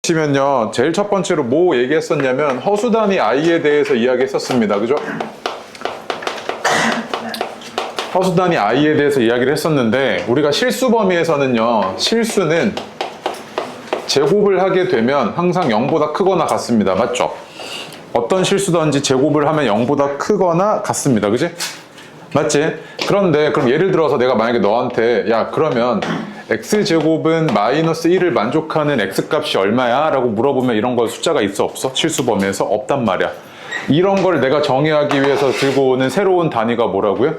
보시면요, 제일 첫 번째로 뭐 얘기했었냐면 허수 단위 i에 대해서 이야기했었습니다. 그죠? 허수 단위 i에 대해서 이야기를 했었는데, 우리가 실수 범위에서는요, 실수는 제곱을 하게 되면 항상 0보다 크거나 같습니다. 맞죠? 어떤 실수든지 제곱을 하면 0보다 크거나 같습니다. 그지? 맞지? 그런데 그럼 예를 들어서 내가 만약에 너한테 야 그러면 x제곱은 마이너스 1을 만족하는 x값이 얼마야? 라고 물어보면 이런 거 숫자가 있어 없어? 실수 범위에서 없단 말이야. 이런 걸 내가 정의하기 위해서 들고 오는 새로운 단위가 뭐라고요?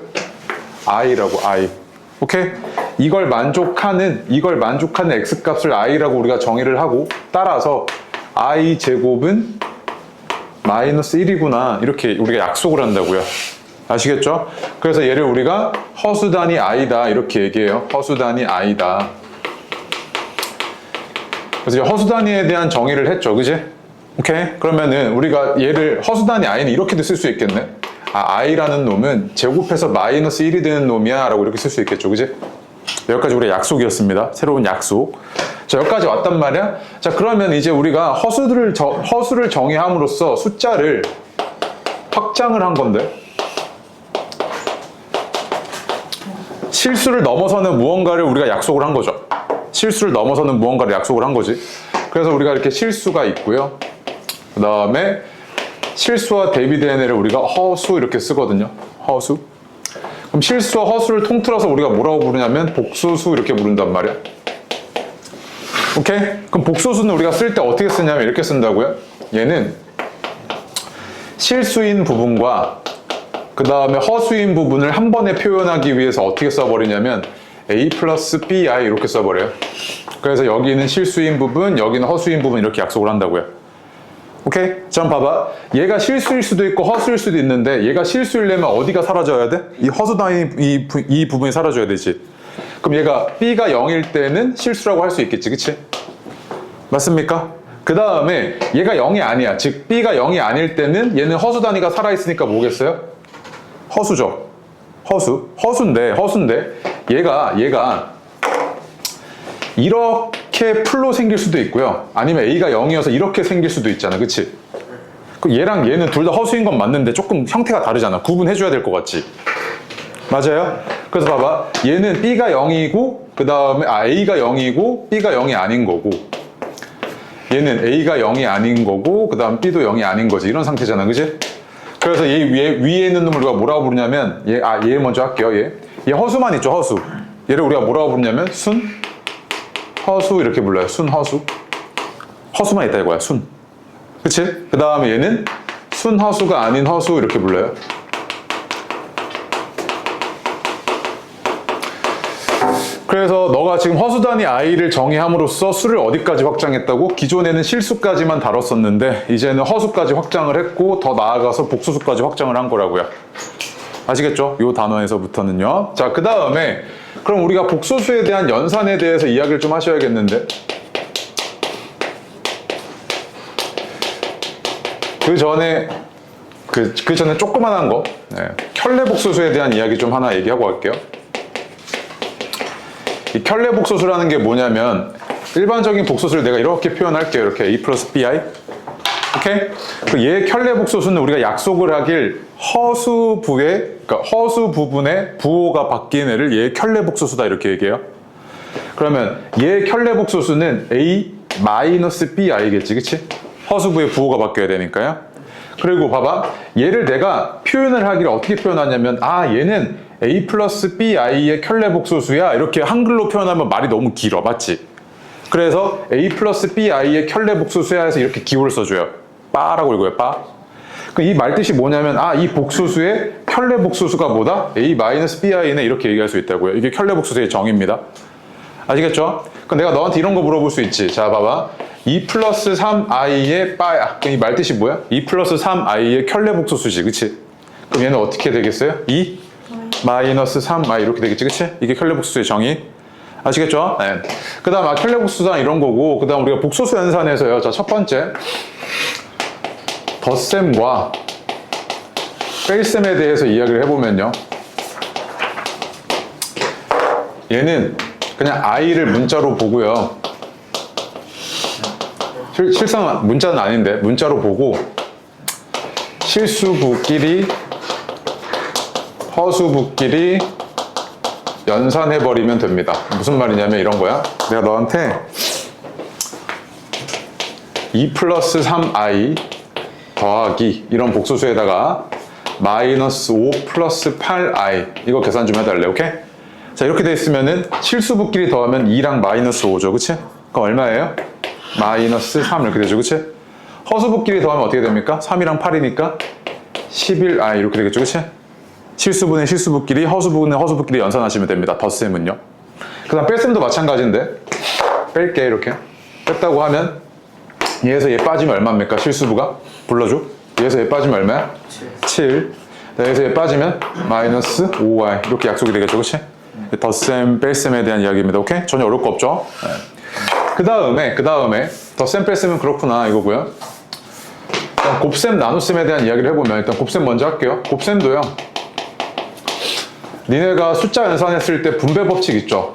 i라고. i. 오케이? 이걸 만족하는 x값을 i라고 우리가 정의를 하고, 따라서 i제곱은 마이너스 1이구나 이렇게 우리가 약속을 한다고요. 아시겠죠? 그래서 얘를 우리가 허수 단위 i다 이렇게 얘기해요. 허수 단위 i다. 그래서 허수 단위에 대한 정의를 했죠. 그지? 오케이? 그러면은 우리가 얘를 허수 단위 i는 이렇게도 쓸 수 있겠네. i라는 놈은 제곱해서 마이너스 1이 되는 놈이야 라고 이렇게 쓸 수 있겠죠. 그지? 여기까지 우리의 약속이었습니다. 새로운 약속. 자, 여기까지 왔단 말이야. 자, 그러면 이제 우리가 허수를 정의함으로써 숫자를 확장을 한 건데, 실수를 넘어서는 무언가를 우리가 약속을 한 거죠. 실수를 넘어서는 무언가를 약속을 한 거지. 그래서 우리가 이렇게 실수가 있고요. 그 다음에 실수와 대비되는 애를 우리가 허수 이렇게 쓰거든요. 허수. 그럼 실수와 허수를 통틀어서 우리가 뭐라고 부르냐면 복소수 이렇게 부른단 말이야. 오케이? 그럼 복소수는 우리가 쓸 때 어떻게 쓰냐면 이렇게 쓴다고요. 얘는 실수인 부분과 그 다음에 허수인 부분을 한 번에 표현하기 위해서 어떻게 써버리냐면 a 플러스 bi 이렇게 써버려요. 그래서 여기는 실수인 부분, 여기는 허수인 부분 이렇게 약속을 한다고요. 오케이? 자, 한번 봐봐. 얘가 실수일 수도 있고 허수일 수도 있는데, 얘가 실수이려면 어디가 사라져야 돼? 이 허수 단위 이 부분이 사라져야 되지. 그럼 얘가 b가 0일 때는 실수라고 할 수 있겠지. 그치? 맞습니까? 그 다음에 얘가 0이 아니야. 즉 b가 0이 아닐 때는 얘는 허수 단위가 살아있으니까 뭐겠어요? 허수죠. 허수인데 얘가 이렇게 풀로 생길 수도 있고요. 아니면 a가 0이어서 이렇게 생길 수도 있잖아. 그치? 그럼 얘랑 얘는 둘 다 허수인 건 맞는데 조금 형태가 다르잖아. 구분해줘야 될 것 같지? 맞아요? 그래서 봐봐. 얘는 b가 0이고 그 다음에 a가 0이고 b가 0이 아닌 거고, 얘는 a가 0이 아닌 거고 그 다음 b도 0이 아닌 거지. 이런 상태잖아. 그치? 그래서 얘 위에 있는 놈을 우리가 뭐라고 부르냐면 얘 먼저 할게요. 얘 허수만 있죠. 허수. 얘를 우리가 뭐라고 부르냐면 허수 이렇게 불러요. 순허수. 허수만 있다 이거야. 순. 그치? 그 다음에 얘는 순허수가 아닌 허수 이렇게 불러요. 그래서 너가 지금 허수 단위 i를 정의함으로써 수를 어디까지 확장했다고? 기존에는 실수까지만 다뤘었는데 이제는 허수까지 확장을 했고, 더 나아가서 복수수까지 확장을 한 거라고요. 아시겠죠? 이 단어에서부터는요. 자, 그 다음에 그럼 우리가 복소수에 대한 연산에 대해서 이야기를 좀 하셔야겠는데, 그 전에 조그만한 거, 켤레 복소수에 대한 이야기 좀 하나 얘기하고 갈게요. 이 켤레 복소수라는 게 뭐냐면, 일반적인 복소수를 내가 이렇게 표현할게요. 이렇게 a 플러스 bi. 오케이? 얘 켤레 복소수는 우리가 약속을 하길 그러니까 허수 부분에 부호가 바뀐 애를 얘 켤레 복소수다 이렇게 얘기해요. 그러면 얘 켤레 복소수는 a 마이너스 bi겠지, 그치? 허수부의 부호가 바뀌어야 되니까요. 그리고 봐봐. 얘를 내가 표현을 하기를 어떻게 표현하냐면, 얘는 a 플러스 bi의 켤레 복소수야 이렇게 한글로 표현하면 말이 너무 길어. 맞지? 그래서 a 플러스 bi의 켤레 복소수야 해서 이렇게 기호를 써줘요. 빠라고 읽어요. 빠. 이 말뜻이 뭐냐면 이 복소수의 켤레 복소수가 뭐다? a 마이너스 bi네 이렇게 얘기할 수 있다고요. 이게 켤레 복소수의 정의입니다. 아시겠죠? 그럼 내가 너한테 이런 거 물어볼 수 있지. 자, 봐봐. 2 플러스 3i의 빠야. 그럼 이 말뜻이 뭐야? 2 플러스 3i의 켤레 복소수지. 그치? 그럼 얘는 어떻게 되겠어요? 2 마이너스 3i 이렇게 되겠지. 그치? 이게 켤레 복소수의 정의. 아시겠죠? 네. 그 다음 켤레 복소수란 이런 거고, 그 다음 우리가 복소수 연산에서요. 자, 첫 번째. 덧셈과 뺄셈에 대해서 이야기를 해보면요. 얘는 그냥 i를 문자로 보고요. 실상 문자는 아닌데 문자로 보고 실수부끼리 허수부끼리 연산해버리면 됩니다. 무슨 말이냐면 이런 거야. 내가 너한테 2 플러스 3i 더하기 이런 복소수에다가 마이너스 5 플러스 8i 이거 계산 좀 해달래. 오케이? 자, 이렇게 돼 있으면은 실수부끼리 더하면 2랑 마이너스 5죠. 그치? 그럼 얼마예요? 마이너스 3 이렇게 되죠. 그치? 허수부끼리 더하면 어떻게 됩니까? 3이랑 8이니까 11i 이렇게 되겠죠. 그치? 실수분의 실수부끼리 허수분의 허수부끼리 연산하시면 됩니다. 덧셈은요. 그 다음 뺄셈도 마찬가지인데 뺄게. 이렇게 뺐다고 하면 얘에서 얘 빠지면 얼마입니까? 실수부가? 불러줘. 얘에서 얘 빠지면 얼마야? 7. 얘에서 얘 빠지면 마이너스 5i 이렇게 약속이 되겠죠. 그치? 덧셈 뺄셈에 대한 이야기입니다. 오케이? 전혀 어려울 거 없죠? 네. 그 다음에 덧셈 뺄셈은 그렇구나 이거고요. 일단 곱셈 나눗셈에 대한 이야기를 해보면 일단 곱셈 먼저 할게요. 곱셈도요, 니네가 숫자 연산했을 때 분배 법칙 있죠?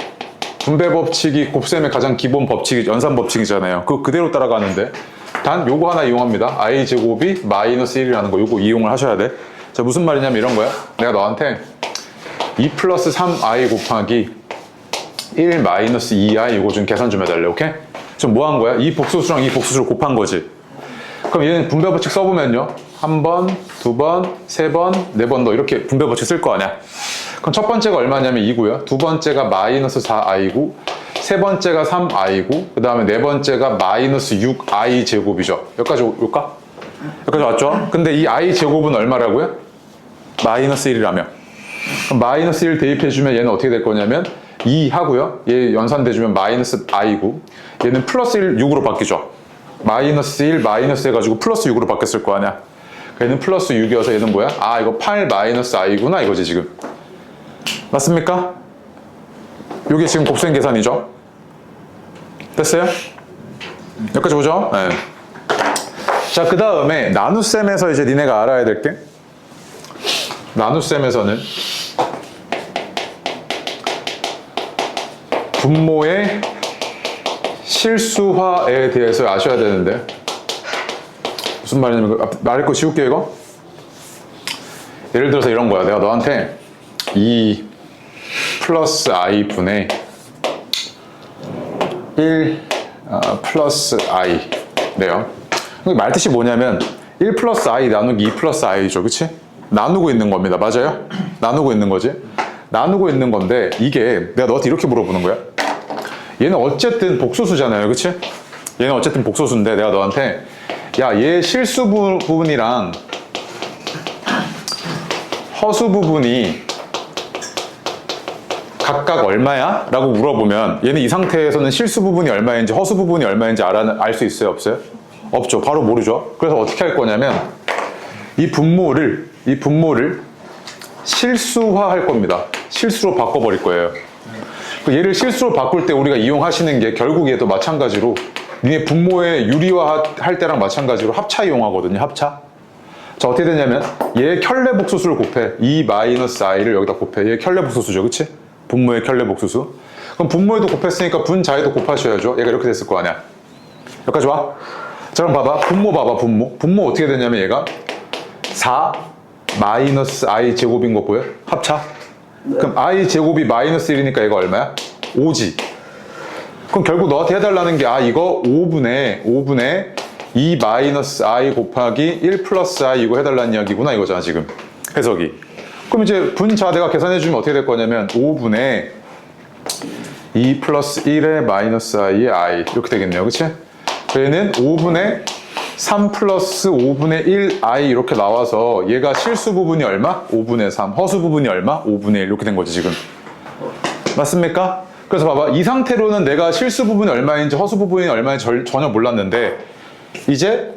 분배 법칙이 곱셈의 가장 기본 법칙이 연산 법칙이잖아요. 그거 그대로 따라가는데 단 요거 하나 이용합니다. i제곱이 마이너스 1이라는 거 요거 이용을 하셔야 돼. 자, 무슨 말이냐면 이런 거야. 내가 너한테 2 플러스 3i 곱하기 1 마이너스 2i 이거 좀 계산 좀 해달래. 오케이? 지금 뭐 한 거야? 이 복소수랑 이 복소수를 곱한 거지. 그럼 얘는 분배 법칙 써보면요, 한 번, 두 번, 세 번, 네 번 더 이렇게 분배 법칙 쓸 거 아니야. 그럼 첫 번째가 얼마냐면 2고요. 두 번째가 마이너스 4i고, 세 번째가 3i고, 그 다음에 네 번째가 마이너스 6i 제곱이죠. 여기까지 올까? 여기까지 왔죠? 근데 이 i 제곱은 얼마라고요? 마이너스 1이라며. 그럼 마이너스 1 대입해주면 얘는 어떻게 될 거냐면 2 하고요. 얘 연산돼주면 마이너스 i고, 얘는 플러스 1, 6으로 바뀌죠. 마이너스 1, 마이너스 해가지고 플러스 6으로 바뀌었을 거 아니야. 얘는 플러스 6이어서 얘는 뭐야? 아, 이거 8 마이너스 i구나 이거지 지금. 맞습니까? 이게 지금 곱셈 계산이죠. 됐어요? 여기까지 보죠. 네. 자, 그 다음에 나눗셈에서 이제 니네가 알아야 될 게, 나눗셈에서는 분모의 실수화에 대해서 아셔야 되는데, 무슨 말이냐면 말할 거 지울게 이거. 예를 들어서 이런 거야. 내가 너한테 2 플러스 i 분의 1 플러스 i 네요. 말뜻이 뭐냐면 1 플러스 i 나누기 2 플러스 i죠. 그치? 나누고 있는 겁니다. 맞아요? 나누고 있는 거지. 나누고 있는 건데 이게 내가 너한테 이렇게 물어보는 거야. 얘는 어쨌든 복소수잖아요. 그치? 얘는 어쨌든 복소수인데 내가 너한테 야, 얘 실수 부분이랑 허수 부분이 각각 얼마야? 라고 물어보면 얘는 이 상태에서는 실수 부분이 얼마인지 허수 부분이 얼마인지 알 수 있어요? 없어요? 없죠. 바로 모르죠. 그래서 어떻게 할 거냐면 이 분모를 실수화할 겁니다. 실수로 바꿔버릴 거예요. 얘를 실수로 바꿀 때 우리가 이용하시는 게 결국 얘도 마찬가지로 니네 분모의 유리화할 때랑 마찬가지로 합차 이용하거든요. 합차. 자, 어떻게 되냐면 얘 켤레 복소수를 곱해. 2 마이너스 i를 여기다 곱해. 얘 켤레 복소수죠. 그치? 분모의 켤레 복소수. 그럼 분모에도 곱했으니까 분자에도 곱하셔야죠. 얘가 이렇게 됐을 거 아니야. 여기까지 와. 자, 그럼 봐봐. 분모 봐봐. 분모 어떻게 되냐면 얘가 4 마이너스 i 제곱인 거 보여? 합차. 그럼 i 제곱이 마이너스 1이니까 얘가 얼마야? 5지. 그럼 결국 너한테 해달라는 게 이거 5분의 2 마이너스 i 곱하기 1 플러스 i 이거 해달라는 이야기구나 이거잖아 지금 해석이. 그럼 이제 분자 내가 계산해주면 어떻게 될 거냐면 5분의 2 플러스 1의 마이너스 i의 i 이렇게 되겠네요. 그치? 얘는 5분의 3 플러스 5분의 1 i 이렇게 나와서 얘가 실수 부분이 얼마? 5분의 3. 허수 부분이 얼마? 5분의 1 이렇게 된 거지 지금. 맞습니까? 그래서 봐봐. 이 상태로는 내가 실수 부분이 얼마인지 허수 부분이 얼마인지 전혀 몰랐는데 이제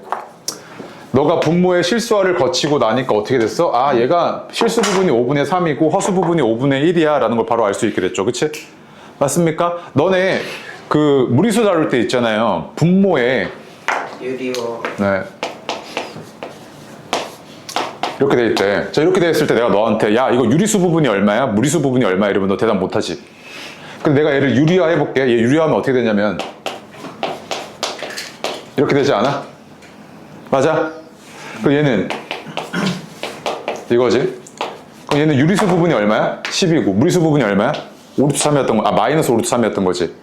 너가 분모의 실수화를 거치고 나니까 어떻게 됐어? 얘가 실수 부분이 5분의 3이고 허수 부분이 5분의 1이야 라는 걸 바로 알 수 있게 됐죠. 그치? 맞습니까? 너네 그 무리수 다룰 때 있잖아요. 분모에 유리화. 네. 이렇게 돼 있대. 자, 이렇게 돼 있을 때 내가 너한테 야, 이거 유리수 부분이 얼마야? 무리수 부분이 얼마야? 이러면 너 대답 못하지. 근데 내가 얘를 유리화 해볼게. 얘 유리화하면 어떻게 되냐면 이렇게 되지 않아? 맞아? 그럼 얘는 이거지. 그럼 얘는 유리수 부분이 얼마야? 10이고 무리수 부분이 얼마야? 5루트 3이었던 거, 마이너스 5루트 3이었던 거지.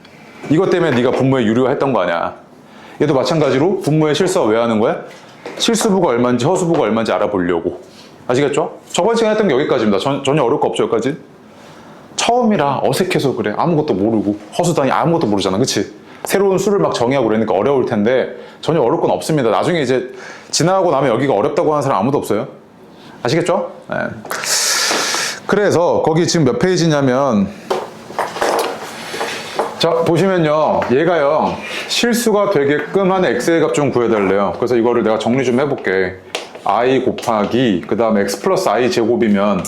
이것 때문에 네가 분모에 유리화 했던 거 아니야. 얘도 마찬가지로 분모의 실수가 왜 하는 거야? 실수부가 얼마인지 허수부가 얼마인지 알아보려고. 아시겠죠? 저번 시간에 했던 게 여기까지입니다. 전혀 어려울 거 없죠, 여기까지? 처음이라 어색해서 그래. 아무것도 모르고 허수단위 아무것도 모르잖아, 그치? 새로운 수를 막 정의하고 그러니까 어려울 텐데 전혀 어려울 건 없습니다. 나중에 이제 지나가고 나면 여기가 어렵다고 하는 사람 아무도 없어요. 아시겠죠? 네. 그래서 거기 지금 몇 페이지냐면 자 보시면요, 얘가요 실수가 되게끔 한 x의 값 좀 구해달래요. 그래서 이거를 내가 정리 좀 해볼게. i 곱하기 그 다음에 x 플러스 i 제곱이면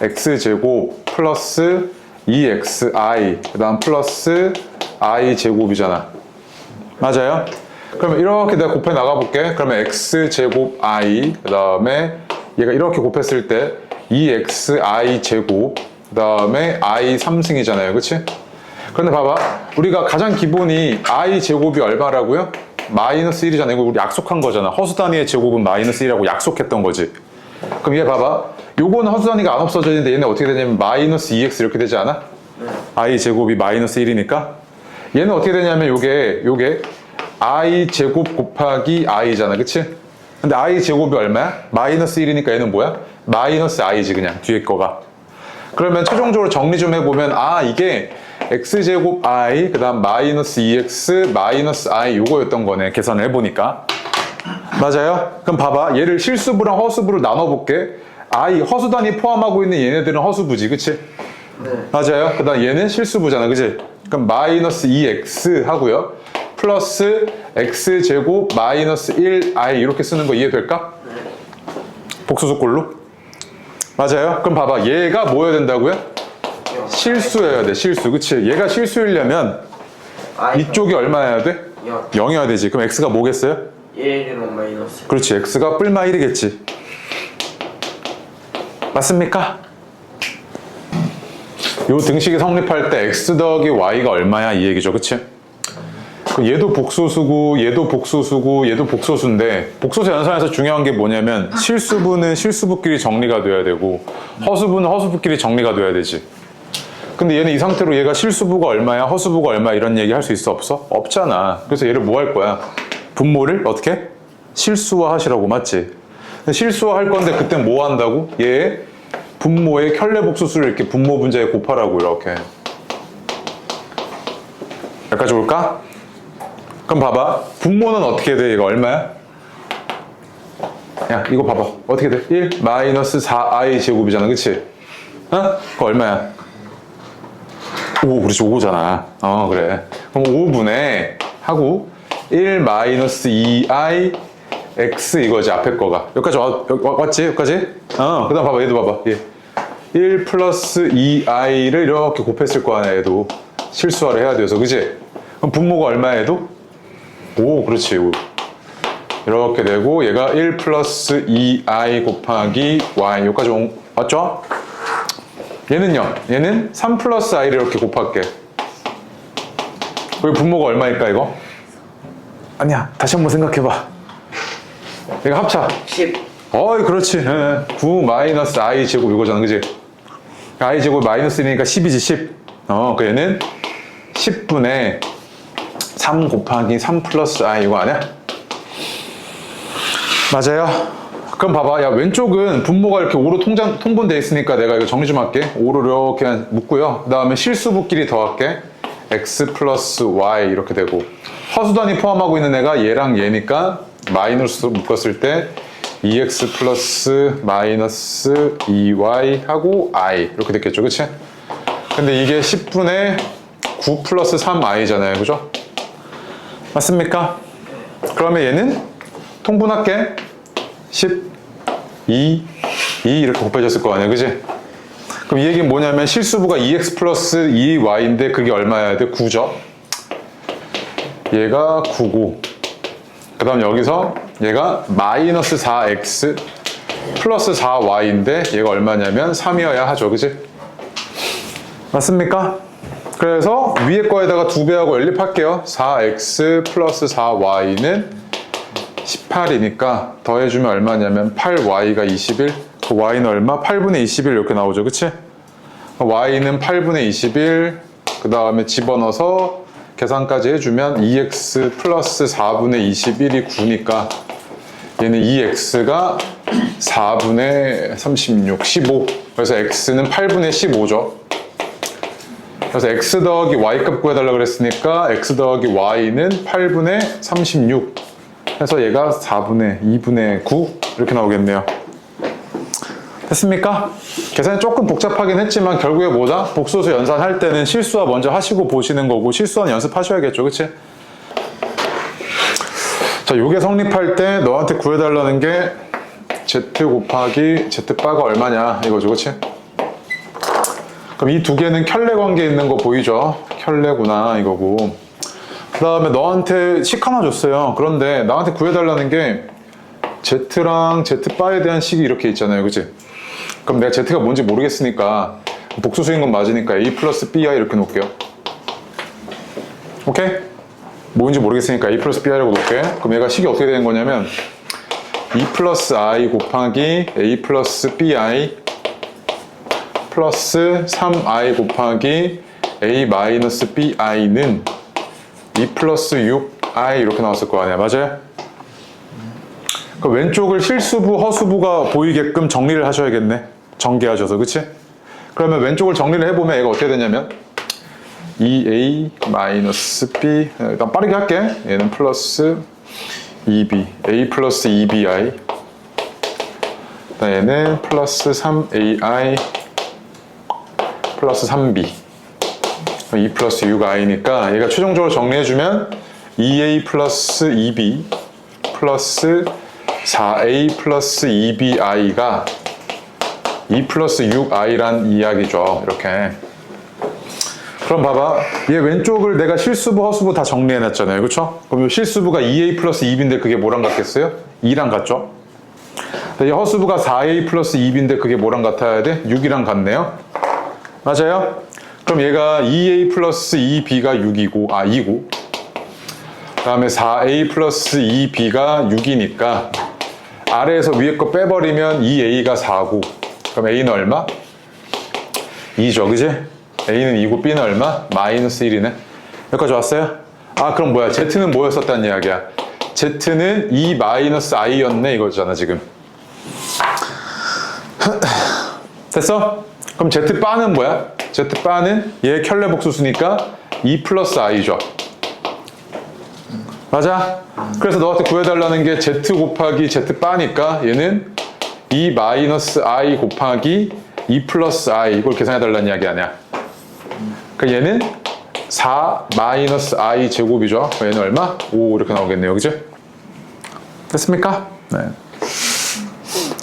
x제곱 플러스 2xi 그 다음 플러스 i 제곱이잖아. 맞아요? 그러면 이렇게 내가 곱해 나가볼게. 그러면 x제곱 i 그 다음에 얘가 이렇게 곱했을 때 2xi 제곱 그 다음에 i 3승이잖아요, 그치? 그런데 봐봐, 우리가 가장 기본이 i 제곱이 얼마라고요? 마이너스 1이잖아. 이거 우리 약속한 거잖아. 허수 단위의 제곱은 마이너스 1이라고 약속했던 거지. 그럼 얘 봐봐, 요거는 허수 단위가 안 없어져 있는데 얘는 어떻게 되냐면 마이너스 2x 이렇게 되지 않아? i 제곱이 마이너스 1이니까 얘는 어떻게 되냐면 요게 i 제곱 곱하기 i잖아, 그치? 근데 i 제곱이 얼마야? 마이너스 1이니까 얘는 뭐야? 마이너스 i지, 그냥 뒤에 거가. 그러면 최종적으로 정리 좀 해보면 이게 x제곱 i 그 다음 마이너스 2x 마이너스 i 요거였던 거네, 계산을 해보니까. 맞아요? 그럼 봐봐, 얘를 실수부랑 허수부로 나눠볼게. i 허수 단위 포함하고 있는 얘네들은 허수부지, 그치? 네. 맞아요? 그 다음 얘는 실수부잖아, 그치? 그럼 마이너스 2x 하고요 플러스 x제곱 마이너스 1i 이렇게 쓰는 거 이해될까? 네. 복수속꼴로? 맞아요? 그럼 봐봐, 얘가 뭐여야 된다고요? 실수여야 돼, 실수. 그치? 얘가 실수이려면 이쪽이 얼마여야 돼? 0이어야 되지. 그럼 x가 뭐겠어요? 1이랑 마이너스. 그렇지, x가 뿔마 1이겠지. 맞습니까? 요 등식이 성립할 때 x 더하기 y가 얼마야 이 얘기죠, 그치? 그럼 얘도 복소수고 얘도 복소수고 얘도 복소수인데 복소수 연산에서 중요한 게 뭐냐면 실수부는 실수부끼리 정리가 돼야 되고 허수부는 허수부끼리 정리가 돼야 되지. 근데 얘는 이 상태로 얘가 실수부가 얼마야 허수부가 얼마야 이런 얘기 할 수 있어 없어? 없잖아. 그래서 얘를 뭐 할 거야? 분모를 어떻게? 실수화 하시라고. 맞지? 근데 실수화 할 건데 그때 뭐 한다고? 얘 분모의 켤레복소수를 이렇게 분모 분자에 곱하라고. 이렇게 여기까지 올까? 그럼 봐봐, 분모는 어떻게 돼? 이거 얼마야? 야 이거 봐봐, 어떻게 돼? 1 마이너스 4i 제곱이잖아, 그치? 그거 얼마야? 5, 그렇지, 5잖아. 그래. 그럼 5분의 하고 1 마이너스 2i x 이거지, 앞에 거가. 여기까지 왔지? 여기까지? 그 다음 봐봐, 얘도 봐봐. 얘 1 플러스 2i를 이렇게 곱했을 거 아니야, 얘도. 실수화를 해야 돼서, 그치? 그럼 분모가 얼마야, 얘도? 5, 그렇지. 5. 이렇게 되고, 얘가 1 플러스 2i 곱하기 y. 여기까지 왔죠? 얘는요? 얘는 3 플러스 i를 이렇게 곱할게. 여기 분모가 얼마일까, 이거? 아니야, 다시 한번 생각해봐. 이거 합차. 10. 그렇지. 9 마이너스 i 제곱 이거잖아, 그지? i 제곱 마이너스 1이니까 10이지, 10. 그 얘는 10분의 3 곱하기 3 플러스 i 이거 아니야? 맞아요. 그럼 봐봐, 야 왼쪽은 분모가 이렇게 5로 통분되어 있으니까 내가 이거 정리 좀 할게. 5로 이렇게 묶고요. 그 다음에 실수부끼리 더할게. x 플러스 y 이렇게 되고, 허수단위 포함하고 있는 애가 얘랑 얘니까 마이너스 묶었을 때 2x 플러스 마이너스 2y 하고 i 이렇게 됐겠죠, 그치? 근데 이게 10분의 9 플러스 3i잖아요, 그죠? 맞습니까? 그러면 얘는 통분할게. 10, 2 이렇게 곱해졌을 거 아니야, 그지? 그럼 이 얘기는 뭐냐면 실수부가 2x 플러스 2y인데 그게 얼마여야 돼? 9죠? 얘가 9고, 그 다음 여기서 얘가 마이너스 4x 플러스 4y인데 얘가 얼마냐면 3이어야 하죠, 그지? 맞습니까? 그래서 위에 거에다가 2배하고 연립할게요. 4x 플러스 4y는 18이니까 더해주면 얼마냐면 8y가 21, 그 y는 얼마? 8분의 21 이렇게 나오죠, 그치? y는 8분의 21, 그 다음에 집어넣어서 계산까지 해주면 2x 플러스 4분의 21이 9니까 얘는 2x가 4분의 36, 15. 그래서 x는 8분의 15죠. 그래서 x 더하기 y값 구해달라고 그랬으니까 x 더하기 y는 8분의 36. 해서 얘가 4분의 2분의 9 이렇게 나오겠네요. 됐습니까? 계산이 조금 복잡하긴 했지만 결국에 뭐다? 복소수 연산할 때는 실수화 먼저 하시고 보시는 거고 실수화는 연습하셔야겠죠, 그치? 자, 요게 성립할 때 너한테 구해달라는 게 z 곱하기 z바가 얼마냐 이거죠, 그치? 그럼 이 두 개는 켤레 관계 있는 거 보이죠? 켤레구나 이거고. 그 다음에 너한테 식 하나 줬어요. 그런데 나한테 구해달라는 게 z랑 z바에 대한 식이 이렇게 있잖아요, 그치? 그럼 내가 z가 뭔지 모르겠으니까 복소수인 건 맞으니까 a 플러스 bi 이렇게 놓을게요. 오케이? 뭔지 모르겠으니까 a 플러스 bi라고 놓을게. 그럼 얘가 식이 어떻게 되는 거냐면 2 플러스 i 곱하기 a 플러스 bi 플러스 3i 곱하기 a 마이너스 bi는 2 플러스 6i 이렇게 나왔을 거 아니야, 맞아요? 그 왼쪽을 실수부, 허수부가 보이게끔 정리를 하셔야겠네. 전개하셔서, 그치? 그러면 왼쪽을 정리를 해보면 얘가 어떻게 되냐면 2a 마이너스 b, 일단 빠르게 할게. 얘는 플러스 2b, a 플러스 2bi, 얘는 플러스 3ai 플러스 3b, 2 플러스 6i니까 얘가 최종적으로 정리해주면 2a 플러스 2b 플러스 4a 플러스 2bi가 2 플러스 6i란 이야기죠. 이렇게. 그럼 봐봐. 얘 왼쪽을 내가 실수부, 허수부 다 정리해놨잖아요. 그쵸? 그럼 실수부가 2a 플러스 2b인데 그게 뭐랑 같겠어요? 2랑 같죠? 이 허수부가 4a 플러스 2b인데 그게 뭐랑 같아야 돼? 6이랑 같네요. 맞아요? 그럼 얘가 2a 플러스 2b가 6이고, 2고, 그 다음에 4a 플러스 2b가 6이니까 아래에서 위에 거 빼버리면 2a가 4고, 그럼 a는 얼마? 2죠, 그지? a는 2고 b는 얼마? 마이너스 1이네. 여기까지 왔어요? 그럼 뭐야? z는 뭐였었다는 이야기야? z는 2 마이너스 i였네 이거잖아 지금. 됐어? 그럼 z바는 뭐야? z바는 얘 켤레 복수수니까 2 플러스 i죠. 맞아? 그래서 너한테 구해달라는 게 z 곱하기 z바니까 얘는 2 마이너스 i 곱하기 2 플러스 i 이걸 계산해달라는 이야기 아니야. 그러니까 얘는 4 마이너스 i 제곱이죠. 얘는 얼마? 5 이렇게 나오겠네요. 그죠? 됐습니까? 네.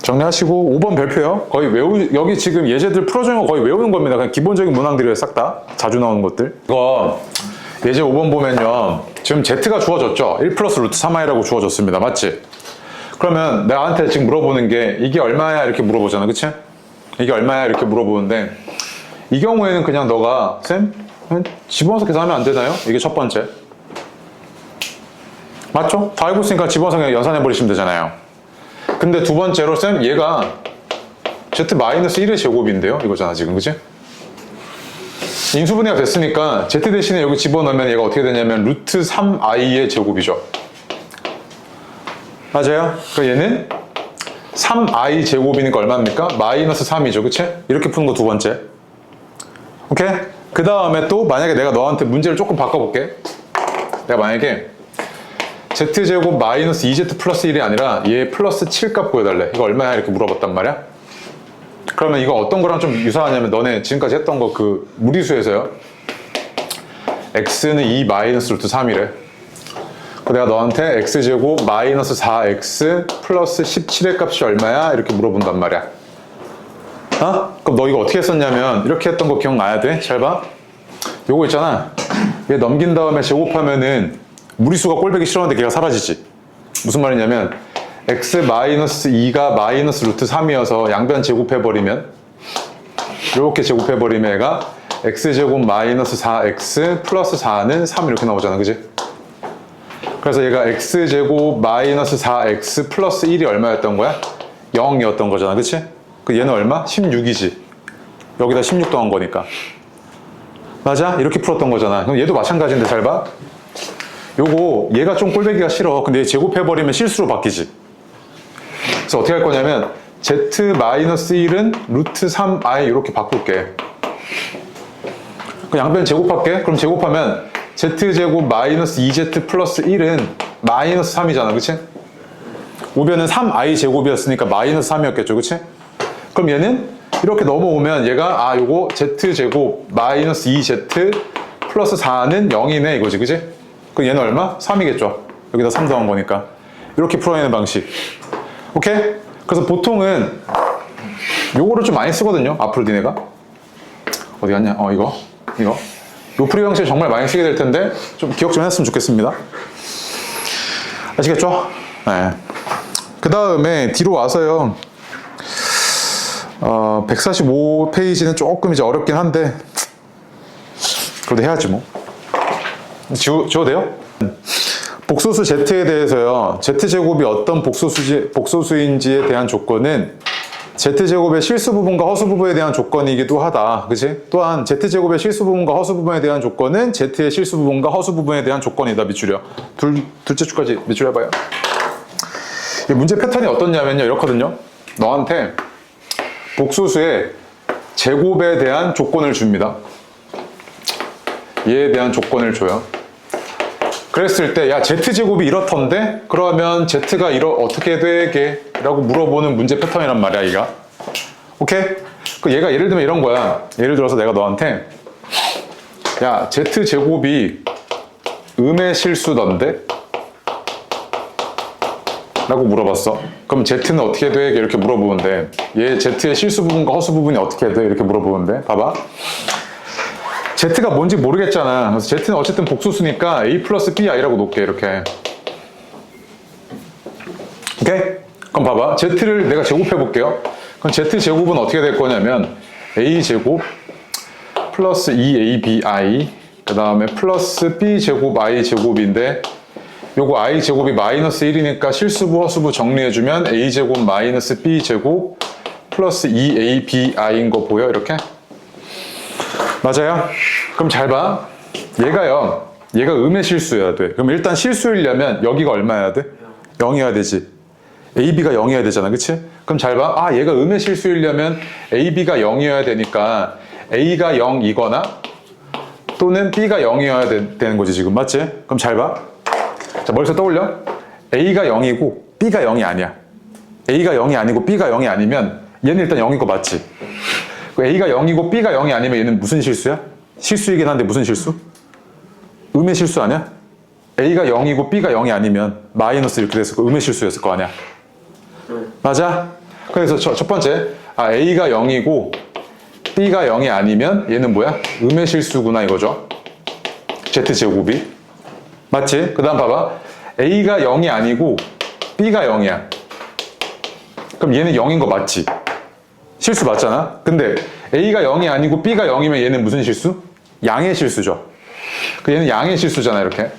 정리하시고 5번 별표요. 거의 여기 지금 예제들 풀어주는 거 거의 외우는 겁니다. 그냥 기본적인 문항들이에요. 싹 다. 자주 나오는 것들. 이거 예제 5번 보면요. 지금 z가 주어졌죠. 1 플러스 루트 3i라고 주어졌습니다. 맞지? 그러면 나한테 지금 물어보는 게 이게 얼마야? 이렇게 물어보잖아. 그치? 이게 얼마야? 이렇게 물어보는데 이 경우에는 그냥 너가 쌤? 집어넣어서 계산하면 안 되나요? 이게 첫 번째. 맞죠? 다 알고 있으니까 집어넣어서 그냥 연산해버리시면 되잖아요. 근데 두 번째로 쌤 얘가 z-1의 제곱인데요? 이거잖아 지금, 그치? 인수분해가 됐으니까 z 대신에 여기 집어넣으면 얘가 어떻게 되냐면 루트 3i의 제곱이죠. 맞아요? 그러니까 얘는 3i 제곱이니까 얼마입니까? 마이너스 3이죠. 그치? 이렇게 푸는 거 두 번째. 오케이? 그 다음에 또 만약에 내가 너한테 문제를 조금 바꿔볼게. 내가 만약에 z제곱 마이너스 2z 플러스 1이 아니라 얘 플러스 7값 구해달래. 이거 얼마야? 이렇게 물어봤단 말이야. 그러면 이거 어떤 거랑 좀 유사하냐면 너네 지금까지 했던 거 그 무리수에서요. x는 2 마이너스 루트 3이래. 내가 너한테 x제곱 마이너스 4x 플러스 17의 값이 얼마야? 이렇게 물어본단 말이야. 그럼 너 이거 어떻게 했었냐면 이렇게 했던 거 기억나야 돼? 잘 봐. 요거 있잖아. 얘 넘긴 다음에 제곱하면은 무리수가 꼴보기 싫었는데 걔가 사라지지. 무슨 말이냐면 x 마이너스 2가 마이너스 루트 3이어서 양변 제곱해버리면 이렇게 제곱해버리면 얘가 x제곱 마이너스 4x 플러스 4는 3 이렇게 나오잖아. 그지? 그래서 얘가 x제곱 마이너스 4x 플러스 1이 얼마였던 거야? 0이었던 거잖아, 그치? 그 얘는 얼마? 16이지. 여기다 16 더한 거니까. 맞아? 이렇게 풀었던 거잖아. 그럼 얘도 마찬가지인데 잘 봐. 요거 얘가 좀 꼴배기가 싫어. 근데 얘 제곱해버리면 실수로 바뀌지. 그래서 어떻게 할 거냐면 z-1은 루트 3i 이렇게 바꿀게. 그 양변 제곱할게. 그럼 제곱하면 z제곱 마이너스 2z 플러스 1은 마이너스 3이잖아, 그치? 우변은 3i 제곱이었으니까 마이너스 3이었겠죠, 그치? 그럼 얘는 이렇게 넘어오면 얘가 요거 z제곱 마이너스 2z 플러스 4는 0이네 이거지, 그치? 그럼 얘는 얼마? 3이겠죠. 여기다 3 더한 거니까. 이렇게 풀어내는 방식. 오케이? 그래서 보통은 요거를 좀 많이 쓰거든요, 앞으로 니네가. 어디 갔냐? 이거. 요 풀이 방식 정말 많이 쓰게 될 텐데 좀 기억 좀 했으면 좋겠습니다. 아시겠죠? 네. 그 다음에 뒤로 와서요. 145페이지는 조금 이제 어렵긴 한데 그래도 해야지 뭐. 지워도 돼요? 복소수 z에 대해서요. z제곱이 어떤 복소수인지에 대한 조건은 z제곱의 실수 부분과 허수 부분에 대한 조건이기도 하다. 그치? 또한 z제곱의 실수 부분과 허수 부분에 대한 조건은 z의 실수 부분과 허수 부분에 대한 조건이다. 밑줄이요. 둘째 줄까지 밑줄 해봐요. 이 문제 패턴이 어떻냐면요. 이렇거든요. 너한테 복소수의 제곱에 대한 조건을 줍니다. 얘에 대한 조건을 줘요. 그랬을 때 야 z제곱이 이렇던데? 그러면 z가 어떻게 되게? 라고 물어보는 문제 패턴이란 말이야 이가. 오케이? 그 얘가 예를 들면 이런 거야. 예를 들어서 내가 너한테 야 z제곱이 음의 실수던데? 라고 물어봤어. 그럼 z는 어떻게 돼? 이렇게 물어보는데 얘 z의 실수 부분과 허수 부분이 어떻게 돼? 이렇게 물어보는데 봐봐. z가 뭔지 모르겠잖아. 그래서 z는 어쨌든 복소수니까 a 플러스 bi라고 놓을게 이렇게. 오케이? 그럼 봐봐. z를 내가 제곱해 볼게요. 그럼 z제곱은 어떻게 될 거냐면 a제곱 플러스 2abi 그 다음에 플러스 b제곱 i제곱인데 요거 i제곱이 마이너스 1이니까 실수부 허수부 정리해주면 a제곱 마이너스 b제곱 플러스 2abi인 거 보여? 이렇게? 맞아요? 그럼 잘 봐. 얘가 음의 실수여야 돼. 그럼 일단 실수이려면 여기가 얼마여야 돼? 0이어야 되지. AB가 0이어야 되잖아. 그치? 그럼 잘 봐. 얘가 음의 실수이려면 AB가 0이어야 되니까 A가 0이거나 또는 B가 0이어야 되는 거지 지금. 맞지? 그럼 잘 봐. 자, 머릿속 떠올려. A가 0이고 B가 0이 아니야. A가 0이 아니고 B가 0이 아니면 얘는 일단 0인 거 맞지? A가 0이고 B가 0이 아니면 얘는 무슨 실수야? 실수이긴 한데 무슨 실수? 음의 실수 아니야? A가 0이고 B가 0이 아니면 마이너스 이렇게 됐을 거 음의 실수였을 거 아니야? 맞아? 그래서 첫 번째 A가 0이고 B가 0이 아니면 얘는 뭐야? 음의 실수구나 이거죠. Z제곱이 맞지? 그 다음 봐봐. A가 0이 아니고 B가 0이야. 그럼 얘는 0인 거 맞지? 실수 맞잖아? 근데 A가 0이 아니고 B가 0이면 얘는 무슨 실수? 양의 실수죠. 얘는 양의 실수잖아 이렇게.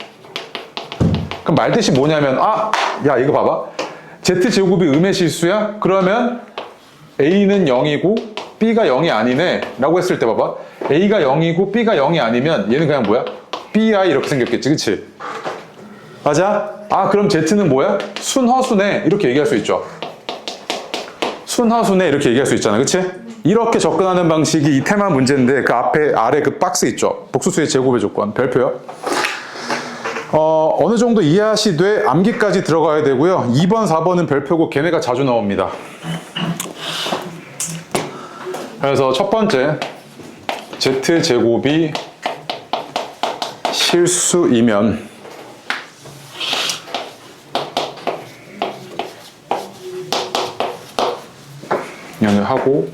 그럼 말뜻이 뭐냐면 야 이거 봐봐. Z제곱이 음의 실수야? 그러면 A는 0이고 B가 0이 아니네 라고 했을 때 봐봐. A가 0이고 B가 0이 아니면 얘는 그냥 뭐야? BI 이렇게 생겼겠지, 그치? 맞아? 그럼 Z는 뭐야? 순허수네 이렇게 얘기할 수 있죠. 순허수네 이렇게 얘기할 수 있잖아, 그치? 이렇게 접근하는 방식이 이 테마 문제인데 그 아래 그 박스 있죠? 복소수의 제곱의 조건 별표요. 어느 정도 이해하시되 암기까지 들어가야 되고요. 2번, 4번은 별표고 걔네가 자주 나옵니다. 그래서 첫 번째 Z제곱이 실수이면 연을 하고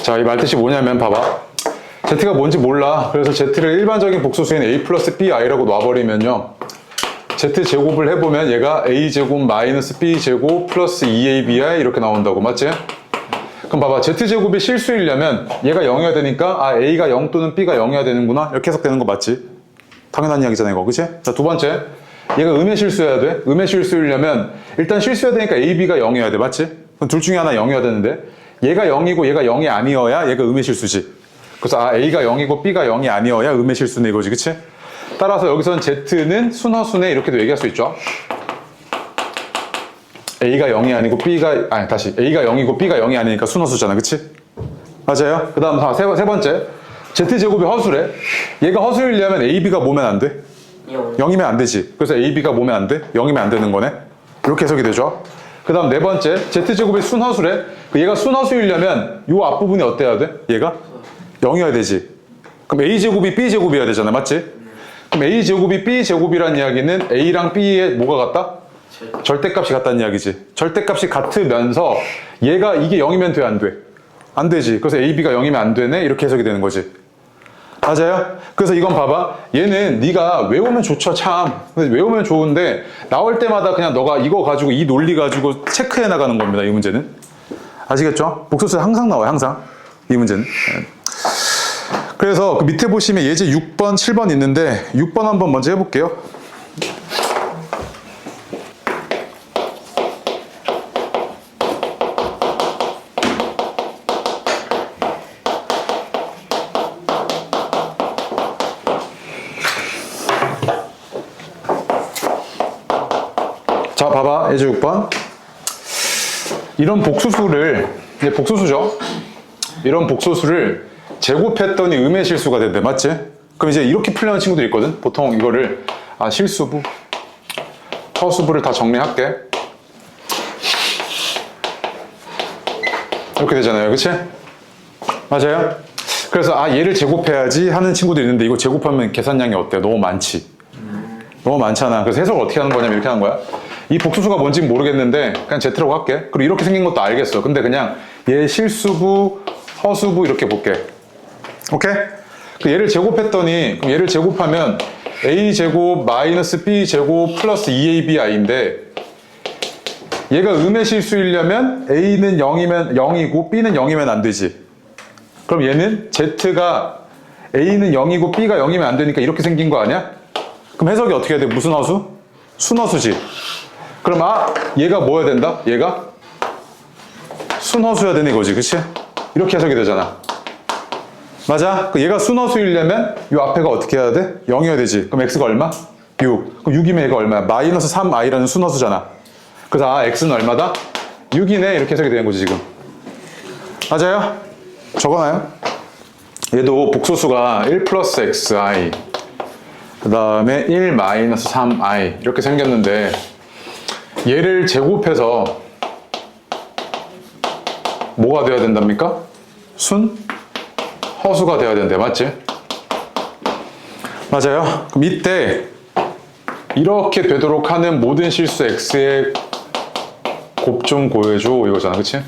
자, 이 말뜻이 뭐냐면 봐봐. z가 뭔지 몰라. 그래서 z를 일반적인 복소수인 a 플러스 bi라고 놔버리면요. z제곱을 해보면 얘가 a제곱 마이너스 b제곱 플러스 2abi 이렇게 나온다고. 맞지? 그럼 봐봐. z제곱이 실수이려면 얘가 0이어야 되니까 아 a가 0 또는 b가 0이어야 되는구나. 이렇게 해석되는 거 맞지? 당연한 이야기잖아 이거. 그치? 자, 두 번째. 얘가 음의 실수여야 돼. 음의 실수이려면 일단 실수여야 되니까 a, b가 0이어야 돼. 맞지? 그럼 둘 중에 하나 0이어야 되는데 얘가 0이고 얘가 0이 아니어야 얘가 음의 실수지. 그래서 아 a가 0이고 b가 0이 아니어야 음의 실수네 이거지. 그치? 따라서 여기서는 z는 순허수네 이렇게도 얘기할 수 있죠. a가 0이 아니고 b가 아니 다시 a가 0이고 b가 0이 아니니까 순허수잖아. 그치? 맞아요? 그 다음 세 번째 z제곱이 허수래. 얘가 허수이려면 ab가 뭐면 안 돼? 0이면 안 되지. 그래서 ab가 뭐면 안 돼? 0이면 안 되는 거네. 이렇게 해석이 되죠. 그 다음 네 번째 z제곱이 순허수래. 얘가 순허수이려면 이 앞부분이 어때야 돼? 얘가 0이어야 되지. 그럼 a제곱이 b제곱이어야 되잖아. 맞지? 그럼 a제곱이 b제곱이란 이야기는 a랑 b의 뭐가 같다? 절대값이 같다는 이야기지. 절대값이 같으면서 얘가 이게 0이면 돼? 안 돼? 안 되지. 그래서 ab가 0이면 안 되네? 이렇게 해석이 되는 거지. 맞아요? 그래서 이건 봐봐. 얘는 네가 외우면 좋죠, 참. 근데 외우면 좋은데 나올 때마다 그냥 너가 이거 가지고 이 논리 가지고 체크해 나가는 겁니다. 이 문제는. 아시겠죠? 복소수에 항상 나와요. 항상. 이 문제는. 그래서 그 밑에 보시면 예제 6번, 7번 있는데 6번 한번 먼저 해볼게요. 자, 봐봐. 예제 6번. 이런 복소수를, 이제 복소수죠? 이런 복소수를 제곱했더니 음의 실수가 된대. 맞지? 그럼 이제 이렇게 풀려는 친구들이 있거든? 보통 이거를, 아, 실수부, 허수부를 다 정리할게. 이렇게 되잖아요. 그치? 맞아요? 그래서, 아, 얘를 제곱해야지 하는 친구들이 있는데, 이거 제곱하면 계산량이 어때요? 너무 많지? 너무 많잖아. 그래서 해석을 어떻게 하는 거냐면 이렇게 하는 거야. 이 복소수가 뭔지 모르겠는데 그냥 Z라고 할게. 그리고 이렇게 생긴 것도 알겠어. 근데 그냥 얘 실수부, 허수부 이렇게 볼게. 오케이? 얘를 제곱했더니 그럼 얘를 제곱하면 a제곱 마이너스 b제곱 플러스 2ab이인데 얘가 음의 실수이려면 a는 0이면 0이고 b는 0이면 안 되지. 그럼 얘는 z가 a는 0이고 b가 0이면 안 되니까 이렇게 생긴 거 아니야? 그럼 해석이 어떻게 해야 돼? 무슨 허수? 순허수지. 그럼 아 얘가 뭐여야 된다? 얘가 순허수여야 되는 거지. 그치? 이렇게 해석이 되잖아. 맞아? 얘가 순허수이려면 이 앞에가 어떻게 해야 돼? 0이어야 되지. 그럼 x가 얼마? 6. 그럼 6이면 얘가 얼마야? 마이너스 3i라는 순허수잖아. 그래서 아 x는 얼마다? 6이네. 이렇게 해석이 되는 거지 지금. 맞아요? 적어놔요. 얘도 복소수가 1 플러스 xi 그 다음에 1 마이너스 3i 이렇게 생겼는데 얘를 제곱해서 뭐가 되어야 된답니까? 순? 허수가 되어야 된대. 맞지? 맞아요. 그럼 이때 이렇게 되도록 하는 모든 실수 x의 곱 좀 구해줘 이거잖아. 그치?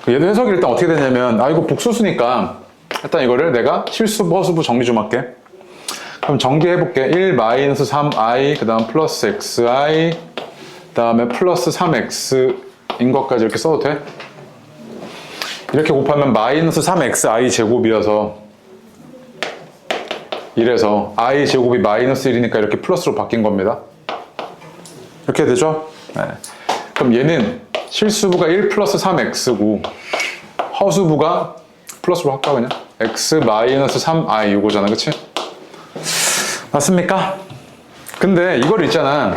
얘도 해석이 일단 어떻게 되냐면 아 이거 복소수니까 일단 이거를 내가 실수부 허수부 정리 좀 할게. 그럼 전개해볼게. 1 마이너스 3i 그 다음 플러스 xi 그 다음에 플러스 3x인 것까지 이렇게 써도 돼? 이렇게 곱하면 마이너스 3xi 제곱이어서 이래서 i 제곱이 마이너스 1이니까 이렇게 플러스로 바뀐 겁니다. 이렇게 되죠? 네. 그럼 얘는 실수부가 1 플러스 3x고 허수부가 플러스로 할까 그냥? x 마이너스 3i 이거잖아. 그치? 맞습니까? 근데 이걸 있잖아.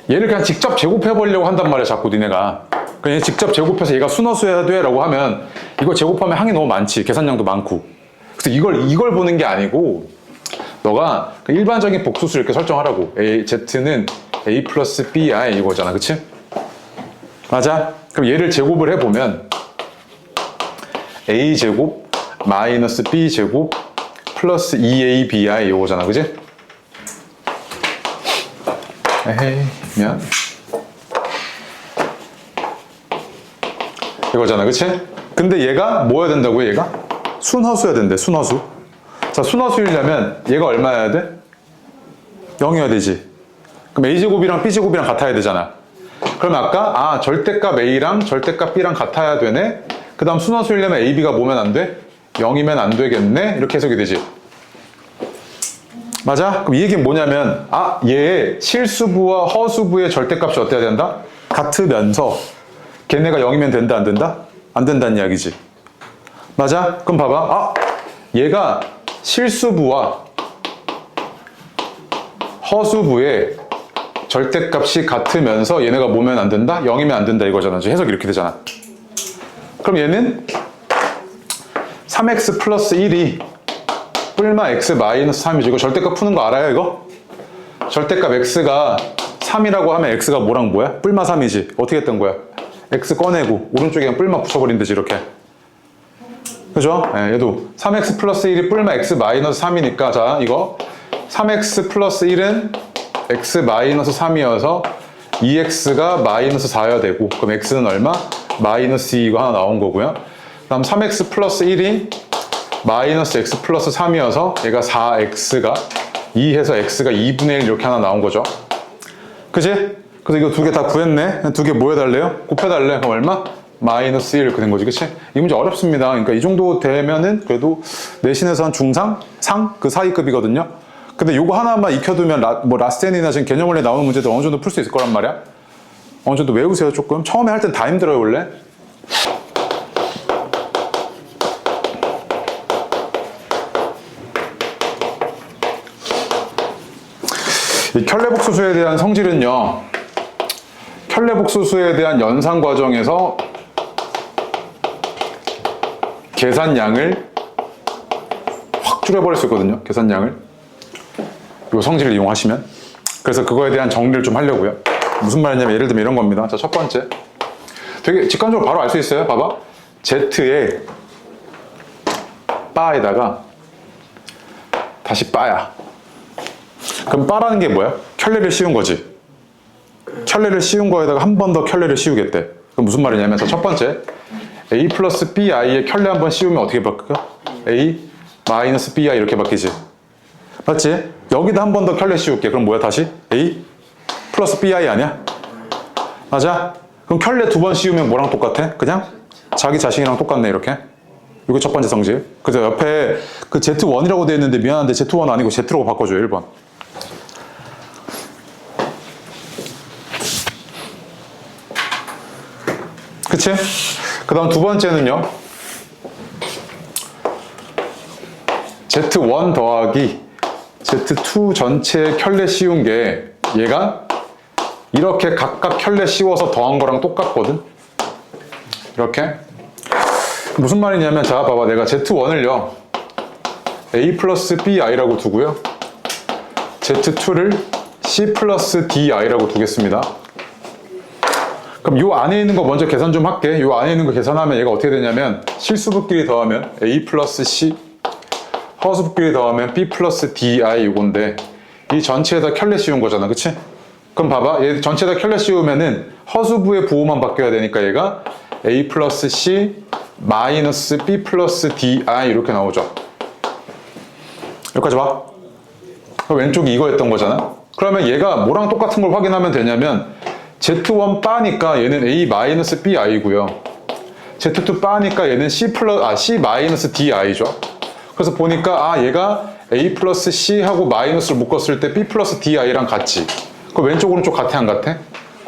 얘를 그냥 직접 제곱해보려고 한단 말이야, 자꾸 니네가. 그냥 직접 제곱해서 얘가 순허수여야 돼 라고 하면 이거 제곱하면 항이 너무 많지. 계산량도 많고. 그래서 이걸 보는 게 아니고 너가 일반적인 복소수 이렇게 설정하라고. z는 a 플러스 bi 이거잖아. 그치? 맞아? 그럼 얘를 제곱을 해보면 a 제곱 마이너스 b 제곱 플러스 2abi 이거잖아. 그치? 에헤이면 이거잖아. 그치? 근데 얘가 뭐여야 된다고요? 얘가 순허수여야 된대. 순허수. 자, 순허수이려면 얘가 얼마여야 돼? 0이어야 되지. 그럼 A제곱이랑 B제곱이랑 같아야 되잖아. 그럼 아까 절대값 A랑 절대값 B랑 같아야 되네. 그 다음 순허수이려면 A, B가 뭐면 안 돼? 0이면 안 되겠네. 이렇게 해석이 되지. 맞아? 그럼 이 얘기는 뭐냐면 얘의 실수부와 허수부의 절대값이 어때야 된다? 같으면서 걔네가 0이면 된다 안 된다? 안 된다는 이야기지. 맞아? 그럼 봐봐. 얘가 실수부와 허수부의 절대값이 같으면서 얘네가 뭐면 안 된다? 0이면 안 된다 이거잖아. 해석이 이렇게 되잖아. 그럼 얘는 3x 플러스 1이 뿔마 x 마이너스 3이지. 이거 절대값 푸는 거 알아요 이거? 절대값 x가 3이라고 하면 x가 뭐랑 뭐야? 뿔마 3이지. 어떻게 했던 거야? x 꺼내고 오른쪽에 그냥 뿔마 붙여버린 듯이 이렇게. 그죠? 네, 얘도 3x 플러스 1이 뿔마 x 마이너스 3이니까 자 이거 3x 플러스 1은 x 마이너스 3이어서 2x가 마이너스 4여야 되고 그럼 x는 얼마? 마이너스 2 이거 하나 나온 거고요. 그럼 3x 플러스 1이 마이너스 x 플러스 3이어서 얘가 4x가 2해서 x가 2분의 1 이렇게 하나 나온 거죠. 그치? 그래서 이거 두 개 다 구했네. 두 개 뭐 해달래요? 곱해달래. 그럼 얼마? 마이너스 1 이렇게 된 거지. 그치? 이 문제 어렵습니다. 그러니까 이 정도 되면은 그래도 내신에서 한 중상? 상? 그 사이급이거든요. 근데 요거 하나만 익혀두면 라스텐이나 지금 개념원래 나오는 문제들 어느 정도 풀 수 있을 거란 말이야. 어느 정도 외우세요 조금. 처음에 할 땐 다 힘들어요 원래. 이 켤레복소수에 대한 성질은요, 켤레복소수에 대한 연산 과정에서 계산량을 확 줄여버릴 수 있거든요. 계산량을 이 성질을 이용하시면. 그래서 그거에 대한 정리를 좀 하려고요. 무슨 말이냐면 예를 들면 이런 겁니다. 자, 첫 번째 되게 직관적으로 바로 알 수 있어요. 봐봐. Z에 바에다가 다시 바야. 그럼 바라는 게 뭐야? 켤레를 씌운 거지. 켤레를 씌운 거에다가 한 번 더 켤레를 씌우겠대. 그럼 무슨 말이냐면 첫 번째 A 플러스 BI에 켤레 한 번 씌우면 어떻게 바뀌어? A 마이너스 BI 이렇게 바뀌지. 맞지? 여기다 한 번 더 켤레 씌울게. 그럼 뭐야 다시? A 플러스 BI 아니야? 맞아? 그럼 켤레 두 번 씌우면 뭐랑 똑같아? 그냥 자기 자신이랑 똑같네 이렇게. 이거 첫 번째 성질. 그래서 옆에 그 Z1이라고 되어 있는데 미안한데 Z1 아니고 Z라고 바꿔줘요. 1번. 그치? 그 다음 두 번째는요. Z1 더하기 Z2 전체에 켤레 씌운 게 얘가 이렇게 각각 켤레 씌워서 더한 거랑 똑같거든? 이렇게. 무슨 말이냐면 자 봐봐. 내가 Z1을요 A 플러스 BI라고 두고요. Z2를 C 플러스 DI라고 두겠습니다. 그럼 요 안에 있는 거 먼저 계산 좀 할게. 요 안에 있는 거 계산하면 얘가 어떻게 되냐면 실수부끼리 더하면 A 플러스 C, 허수부끼리 더하면 B 플러스 DI 이건데 이 전체에다 켤레 씌운 거잖아. 그치? 그럼 봐봐. 얘 전체에다 켤레 씌우면은 허수부의 부호만 바뀌어야 되니까 얘가 A 플러스 C 마이너스 B 플러스 DI 이렇게 나오죠. 여기까지 봐. 그럼 왼쪽이 이거였던 거잖아. 그러면 얘가 뭐랑 똑같은 걸 확인하면 되냐면 Z1 바니까 얘는 A 마이너스 BI고요. Z2 바니까 얘는 C 마이너스 DI죠. 그래서 보니까 얘가 A 플러스 C하고 마이너스를 묶었을 때 B 플러스 DI랑 같지. 그 왼쪽 오른쪽 같아 안 같아?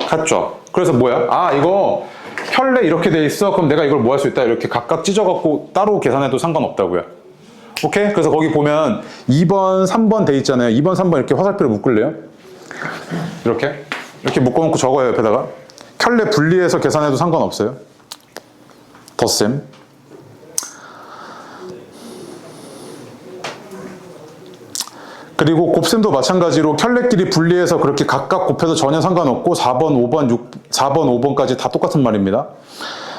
같죠. 그래서 뭐야? 이거 켤레 이렇게 돼 있어. 그럼 내가 이걸 뭐 할 수 있다. 이렇게 각각 찢어갖고 따로 계산해도 상관없다고요. 오케이? 그래서 거기 보면 2번, 3번 돼 있잖아요. 2번, 3번 이렇게 화살표로 묶을래요? 이렇게 묶어놓고 적어요. 옆에다가. 켤레 분리해서 계산해도 상관없어요. 덧셈. 그리고 곱셈도 마찬가지로 켤레끼리 분리해서 그렇게 각각 곱해도 전혀 상관없고 4번, 5번, 4번, 5번까지 다 똑같은 말입니다.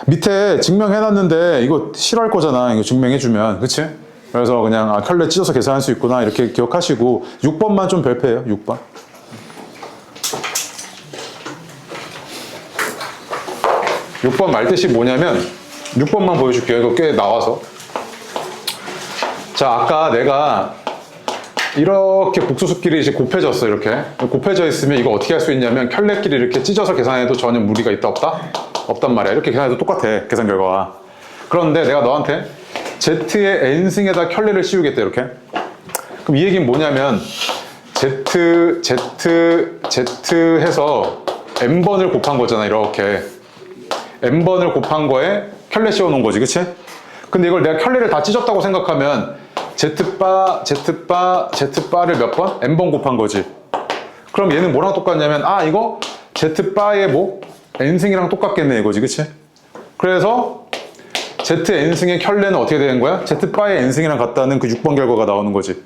밑에 증명해놨는데 이거 싫어할 거잖아. 이거 증명해주면. 그치? 그래서 그냥 켤레 찢어서 계산할 수 있구나 이렇게 기억하시고 6번만 좀 별표예요. 6번. 6번 말뜻이 뭐냐면 6번만 보여줄게요. 이거 꽤 나와서. 자, 아까 내가 이렇게 복소수끼리 이제 곱해졌어. 이렇게 곱해져 있으면 이거 어떻게 할 수 있냐면 켤레끼리 이렇게 찢어서 계산해도 전혀 무리가 있다 없다? 없단 말이야. 이렇게 계산해도 똑같아, 계산 결과가. 그런데 내가 너한테 Z의 n승에다 켤레를 씌우겠다, 이렇게. 그럼 이 얘기는 뭐냐면 Z 해서 n번을 곱한 거잖아. 이렇게 n번을 곱한 거에 켤레 씌워 놓은 거지, 그치? 근데 이걸 내가 켤레를 다 찢었다고 생각하면 Z바를 몇 번? n번 곱한 거지. 그럼 얘는 뭐랑 똑같냐면 이거 Z바의 뭐? n승이랑 똑같겠네 이거지, 그치? 그래서 Z n승의 켤레는 어떻게 되는 거야? Z바의 n승이랑 같다는 그 6번 결과가 나오는 거지.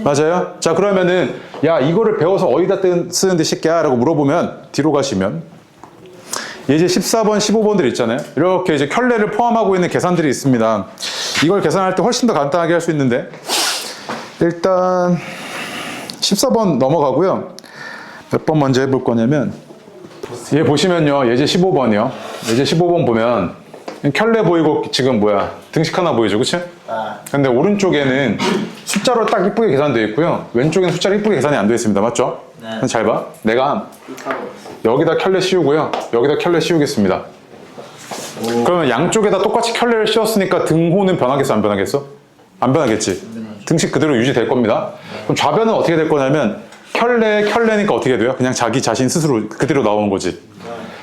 맞아요? 자, 그러면은 야, 이거를 배워서 어디다 쓰는데 쉽게야? 라고 물어보면 뒤로 가시면 이제 14번, 15번들 있잖아요. 이렇게 이제 켤레를 포함하고 있는 계산들이 있습니다. 이걸 계산할 때 훨씬 더 간단하게 할 수 있는데 일단 14번 넘어가고요. 몇 번 먼저 해볼 거냐면 얘 보시면요. 예제 15번이요. 예제 15번 보면 켤레 보이고 지금 뭐야? 등식 하나 보이죠, 그치? 근데 오른쪽에는 숫자로 딱 이쁘게 계산되어 있고요. 왼쪽에는 숫자로 이쁘게 계산이 안 되어 있습니다. 맞죠? 네. 잘 봐. 내가 여기다 켤레 씌우고요. 여기다 켈레 씌우겠습니다. 그러면 양쪽에다 똑같이 켤레를 씌웠으니까 등호는 변하겠어, 안 변하겠어? 안 변하겠지. 등식 그대로 유지될 겁니다. 그럼 좌변은 어떻게 될 거냐면 켤레니까 어떻게 돼요? 그냥 자기 자신 스스로 그대로 나오는 거지.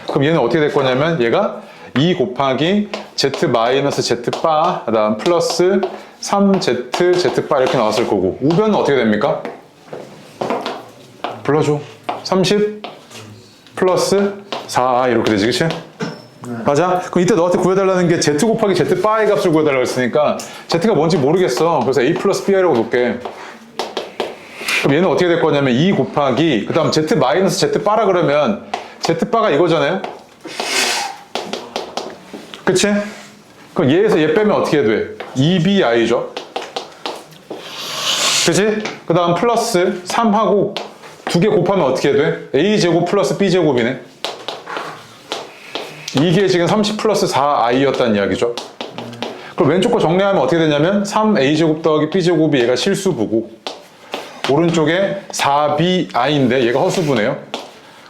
그럼 얘는 어떻게 될 거냐면 얘가 2 곱하기 z 마이너스 z바 그다음 플러스 3z z바 이렇게 나왔을 거고 우변은 어떻게 됩니까? 불러줘. 30 플러스 4 이렇게 되지, 그치? 맞아? 그럼 이때 너한테 구해달라는 게 z 곱하기 z바의 값을 구해달라고 했으니까 z가 뭔지 모르겠어. 그래서 a 플러스 b이라고 놓을게. 그럼 얘는 어떻게 될 거냐면 2 곱하기 그 다음 z 마이너스 z바라 그러면 z바가 이거잖아요? 그치? 그럼 얘에서 얘 빼면 어떻게 돼? 2bi죠? 그치? 그 다음 플러스 3하고 두 개 곱하면 어떻게 돼? a제곱 플러스 b제곱이네. 이게 지금 30 플러스 4i였다는 이야기죠. 그럼 왼쪽 거 정리하면 어떻게 되냐면 3a제곱 더하기 b제곱이 얘가 실수부고 오른쪽에 4bi인데 얘가 허수부네요.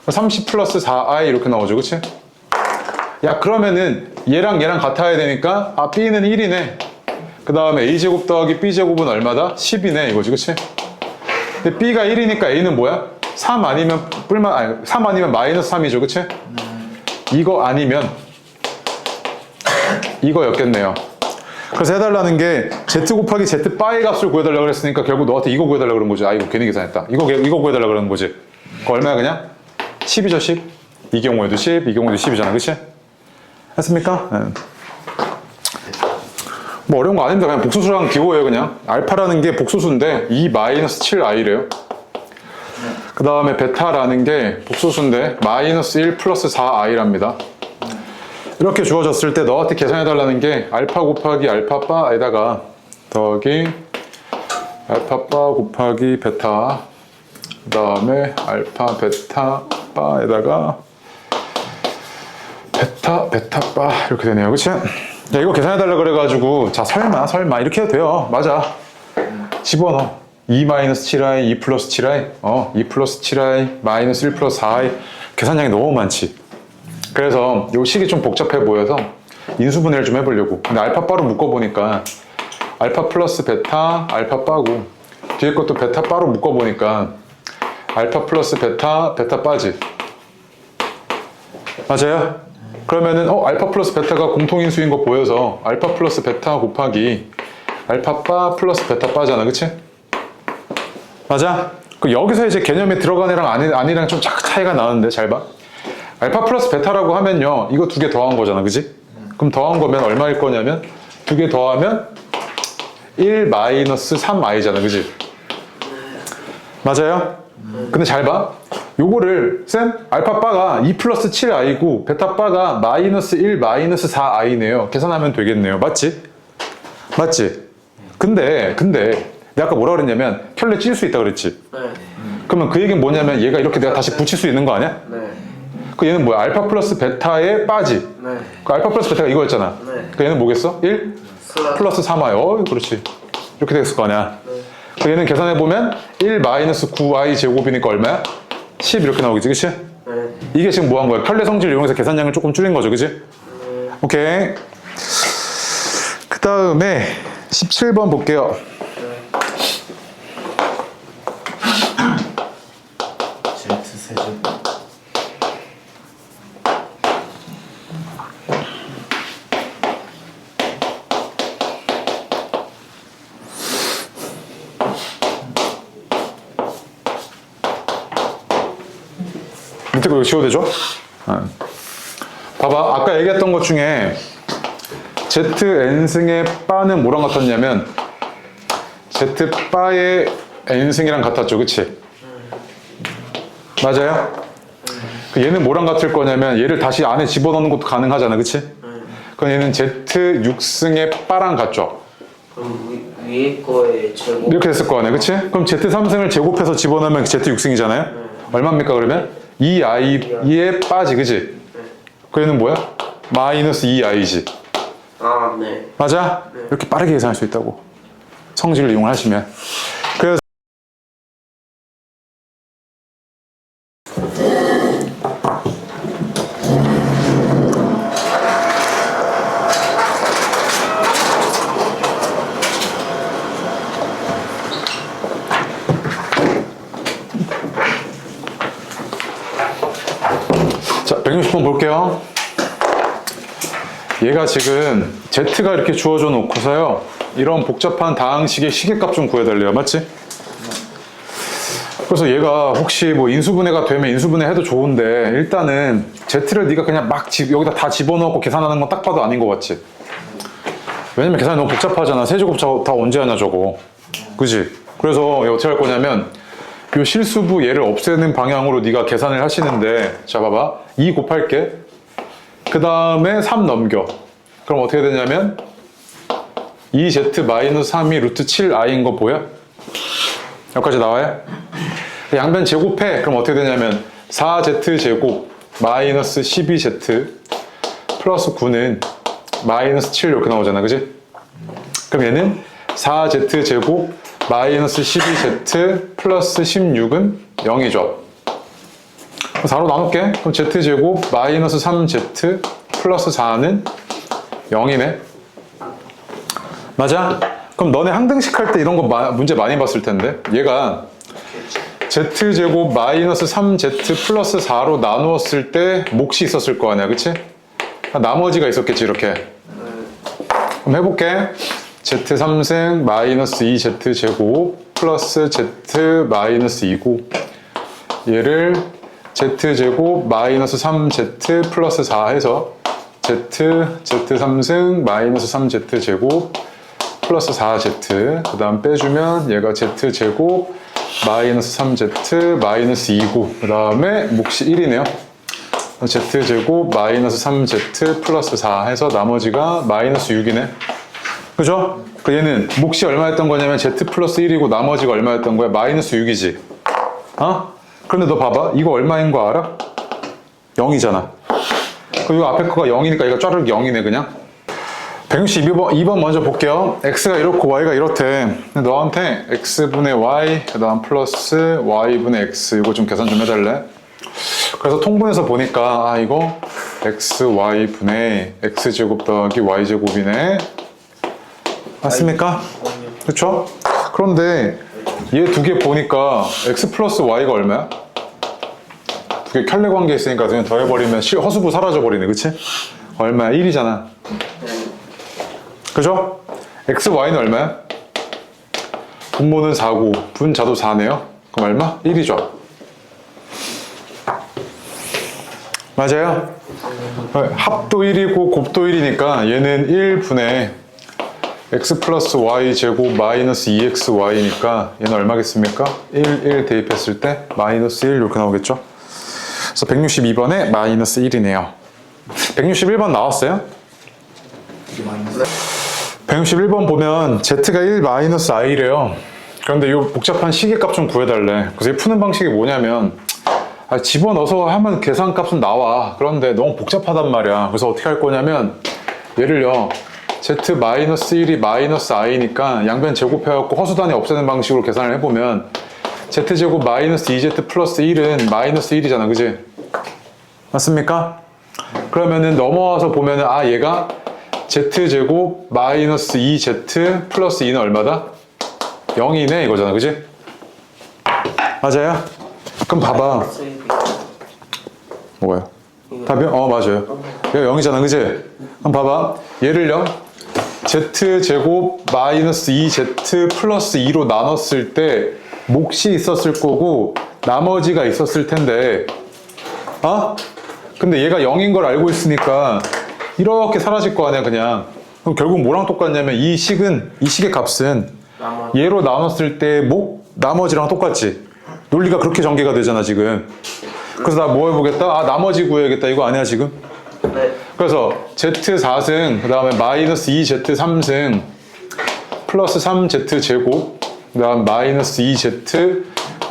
30 플러스 4i 이렇게 나오죠, 그치? 야, 그러면은 얘랑 같아야 되니까 b는 1이네. 그 다음에 a제곱 더하기 b제곱은 얼마다? 10이네 이거지, 그치? 근데 b가 1이니까 a는 뭐야? 3 아니면 3 아니면 마이너스 3이죠, 그치? 이거 아니면 이거였겠네요. 그래서 해달라는 게 z 곱하기 z바의 값을 구해달라고 그랬으니까 결국 너한테 이거 구해달라고 그런 거지. 이거 괜히 계산했다. 이거 구해달라고 그러는 거지. 그거 얼마야 그냥? 10이죠, 10. 이 경우에도 10, 이 경우에도 10이잖아, 그치? 했습니까? 네. 뭐 어려운 거 아닙니다. 그냥 복소수랑 기호예요, 그냥. 알파라는 게 복소수인데 2-7i래요. 그 다음에 베타라는 게 복소수인데 마이너스 1 플러스 4i랍니다. 이렇게 주어졌을 때 너한테 계산해달라는 게 알파 곱하기 알파바에다가 더하기 알파바 곱하기 베타 그 다음에 알파 베타 바에다가 베타바 이렇게 되네요, 그치? 야, 이거 계산해달라 그래가지고 자 설마 이렇게 해도 돼요. 맞아. 집어넣어. 2-7i, 2 플러스 7i 2 플러스 7i, 마이너스 1 플러스 4i 계산량이 너무 많지. 그래서 이 식이 좀 복잡해 보여서 인수분해를 좀 해보려고. 근데 알파바로 묶어보니까 알파 플러스 베타, 알파바고 뒤에 것도 베타바로 묶어보니까 알파 플러스 베타, 베타바지. 맞아요? 그러면은 알파 플러스 베타가 공통인수인 거 보여서 알파 플러스 베타 곱하기 알파바 플러스 베타바잖아, 그치? 맞아? 그 여기서 이제 개념에 들어간 애랑 아니랑 좀 차이가 나는데 잘 봐. 알파 플러스 베타라고 하면요 이거 두 개 더한 거잖아, 그치? 그럼 더한 거면 얼마일 거냐면 두 개 더하면 1 마이너스 3i잖아, 그치? 맞아요? 근데 잘 봐. 요거를 쌤 알파바가 2 플러스 7i고 베타바가 마이너스 1 마이너스 4i네요. 계산하면 되겠네요. 맞지? 맞지? 근데 내가 아까 뭐라 그랬냐면 켤레 찔 수 있다 그랬지? 네. 그러면 그 얘기는 뭐냐면 얘가 이렇게 내가 다시 붙일 수 있는 거 아니야? 네. 그 얘는 뭐야? 알파 플러스 베타의 빠지. 네. 그 알파 플러스 베타가 이거였잖아. 네. 그 얘는 뭐겠어? 1 플러스 3y. 그렇지. 이렇게 됐을 거 아니야. 네. 그 얘는 계산해보면 1 마이너스 9y 제곱이니까 얼마야? 10 이렇게 나오겠지, 그치? 네. 이게 지금 뭐 한 거야? 편례 성질을 이용해서 계산량을 조금 줄인 거죠, 그치? 오케이. 그 다음에 17번 볼게요. Z 세제곱 밑에 거 이거 지워도 되죠? 봐봐. 아까 얘기했던 것 중에 Zn승의 바는 뭐랑 같았냐면 Z바의 n승이랑 같았죠. 그치? 맞아요? 그 얘는 뭐랑 같을 거냐면 얘를 다시 안에 집어넣는 것도 가능하잖아. 그치? 그럼 얘는 Z6승의 바랑 같죠? 그럼 위에 거에 제곱. 이렇게 됐을 거 아니야. 그치? 그럼 Z3승을 제곱해서 집어넣으면 Z6승이잖아요? 얼마입니까 그러면? 2i의 빠지. 그치? 그 얘는 뭐야? 마이너스 2i지. 아, 네. 맞아? 네. 이렇게 빠르게 계산할 수 있다고. 성질을 이용하시면. 그래서 자, 160번 볼게요. 얘가 지금 Z가 이렇게 주어져 놓고서요. 이런 복잡한 다항식의 시계값 좀 구해달래요. 맞지? 그래서 얘가 혹시 뭐 인수분해가 되면 인수분해 해도 좋은데 일단은 Z를 네가 그냥 막 여기다 다 집어넣고 계산하는 건 딱 봐도 아닌 것 같지? 왜냐면 계산이 너무 복잡하잖아. 세제곱 다 언제 하냐 저거. 그지? 그래서 얘 어떻게 할 거냐면 요 실수부 얘를 없애는 방향으로 네가 계산을 하시는데 자 봐봐. 2 곱할게. 그 다음에 3 넘겨. 그럼 어떻게 되냐면 2z-3이 루트 7i인 거 보여? 여기까지 나와요? 양변 제곱해. 그럼 어떻게 되냐면 4z제곱 마이너스 12z 플러스 9는 마이너스 7 이렇게 나오잖아. 그지? 그럼 얘는 4z제곱 마이너스 12z 플러스 16은 0이죠. 4로 나눌게. 그럼 z제곱 마이너스 3z 플러스 4는 0이네. 맞아? 그럼 너네 항등식 할 때 이런 거 문제 많이 봤을 텐데 얘가 z제곱 마이너스 3z 플러스 4로 나누었을 때 몫이 있었을 거 아니야. 그치? 나머지가 있었겠지 이렇게. 그럼 해볼게. z3승 마이너스 2z제곱 플러스 z 마이너스 2고 얘를 z제곱 마이너스 3z 플러스 4 해서 z3승 마이너스 3z제곱 플러스 4z 그 다음 빼주면 얘가 z제곱 마이너스 3z 마이너스 2고 그 다음에 몫이 1이네요. z제곱 마이너스 3z 플러스 4 해서 나머지가 마이너스 6이네. 그죠? 그 얘는 몫이 얼마였던 거냐면 z 플러스 1이고 나머지가 얼마였던 거야? 마이너스 6이지. 어? 그런데 너 봐봐. 이거 얼마인 거 알아? 0이잖아. 그리고 앞에 거가 0이니까 이거 쫘르륵 0이네 그냥. 162번 먼저 볼게요. x가 이렇고 y가 이렇대. 너한테 x분의 y 그 다음 플러스 y분의 x 이거 좀 계산 좀 해달래. 그래서 통분해서 보니까 아 이거 xy분의 x제곱 더하기 y제곱이네. 맞습니까? 그렇죠? 그런데 얘 두 개 보니까 x 플러스 y가 얼마야? 두 개 켤레 관계 있으니까 그냥 더해버리면 허수부 사라져버리네. 그치? 얼마야? 1이잖아. 그죠? x, y는 얼마야? 분모는 4고 분자도 4네요. 그럼 얼마? 1이죠. 맞아요? 합도 1이고 곱도 1이니까 얘는 1분의 x 플러스 y 제곱 마이너스 2xy니까 얘는 얼마겠습니까? 1 대입했을 때 마이너스 1 이렇게 나오겠죠? 그래서 162번에 마이너스 1이네요. 161번 나왔어요? 이게 마이너스 161번 보면 z가 1 마이너스 i래요. 그런데 이 복잡한 시계값 좀 구해달래. 그래서 이 푸는 방식이 뭐냐면 집어넣어서 하면 계산값은 나와. 그런데 너무 복잡하단 말이야. 그래서 어떻게 할 거냐면 예를요 z-1이 마이너스 i니까 양변 제곱해갖고 허수단위 없애는 방식으로 계산을 해보면 z제곱 마이너스 2z 플러스 1은 마이너스 1이잖아. 그지? 맞습니까? 그러면은 넘어와서 보면은 얘가 z제곱 마이너스 2z 플러스 2는 얼마다? 0이네 이거잖아. 그지? 맞아요? 그럼 봐봐. 뭐가요? 답이? 맞아요. 얘가 0이잖아. 그지? 그럼 봐봐. 얘를요 z제곱 마이너스 2z 플러스 2로 나눴을 때 몫이 있었을 거고 나머지가 있었을 텐데 근데 얘가 0인 걸 알고 있으니까 이렇게 사라질 거 아니야 그냥. 그럼 결국 뭐랑 똑같냐면 이 식의 값은 얘로 나눴을 때 나머지랑 똑같지. 논리가 그렇게 전개가 되잖아 지금. 그래서 나 뭐 해보겠다? 나머지 구해야겠다 이거 아니야 지금? 네. 그래서 z4승 그 다음에 마이너스 2z3승 플러스 3z제곱 그 다음 마이너스 2z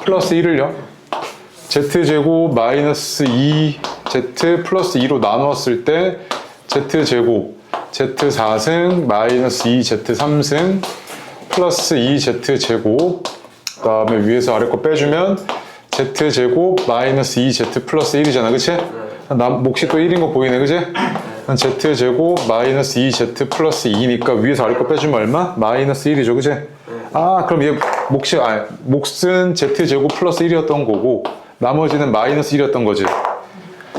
플러스 1을요 z제곱 마이너스 2z 플러스 2로 나누었을 때 z제곱 z4승 마이너스 2z3승 플러스 2z제곱 그 다음에 위에서 아래 거 빼주면 z제곱 마이너스 2z 플러스 1이잖아. 그치? 몫이 또 1인 거 보이네. 그치? z제곱 마이너스 2z 플러스 2니까 위에서 아래 거 빼주면 얼마? 마이너스 1이죠. 그치? 그럼 얘 몫은 z제곱 플러스 1이었던 거고 나머지는 마이너스 1이었던 거지.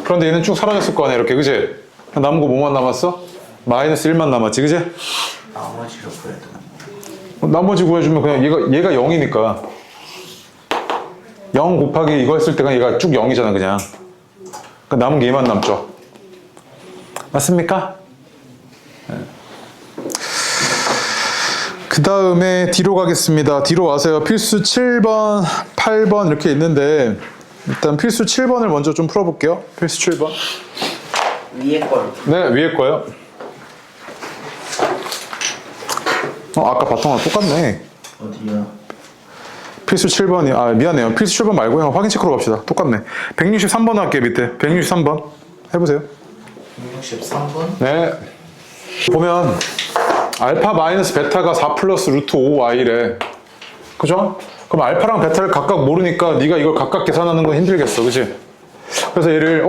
그런데 얘는 쭉 사라졌을 거 아니야 이렇게. 그치? 남은 거 뭐만 남았어? 마이너스 1만 남았지. 그치? 나머지로 구해도 나머지 구해주면 그냥 얘가 0이니까 0 곱하기 이거 했을 때가 얘가 쭉 0이잖아 그냥. 그러니까 남은 게 얘만 남죠. 맞습니까? 그 다음에 뒤로 가겠습니다. 뒤로 와서요. 필수 7번, 8번 이렇게 있는데 일단 필수 7번을 먼저 좀 풀어볼게요. 필수 7번. 위에 건. 네, 위에 거요. 아까 바탕랑 똑같네. 어디야? 필수 7번이, 미안해요. 필수 7번 말고 형 확인 체크로 갑시다. 똑같네. 163번 할게요, 밑에. 163번. 해보세요. 163번? 네. 보면, 알파 마이너스 베타가 4 플러스 루트 5y래. 그죠? 그럼 알파랑 베타를 각각 모르니까 네가 이걸 각각 계산하는 건 힘들겠어. 그치? 그래서 얘를,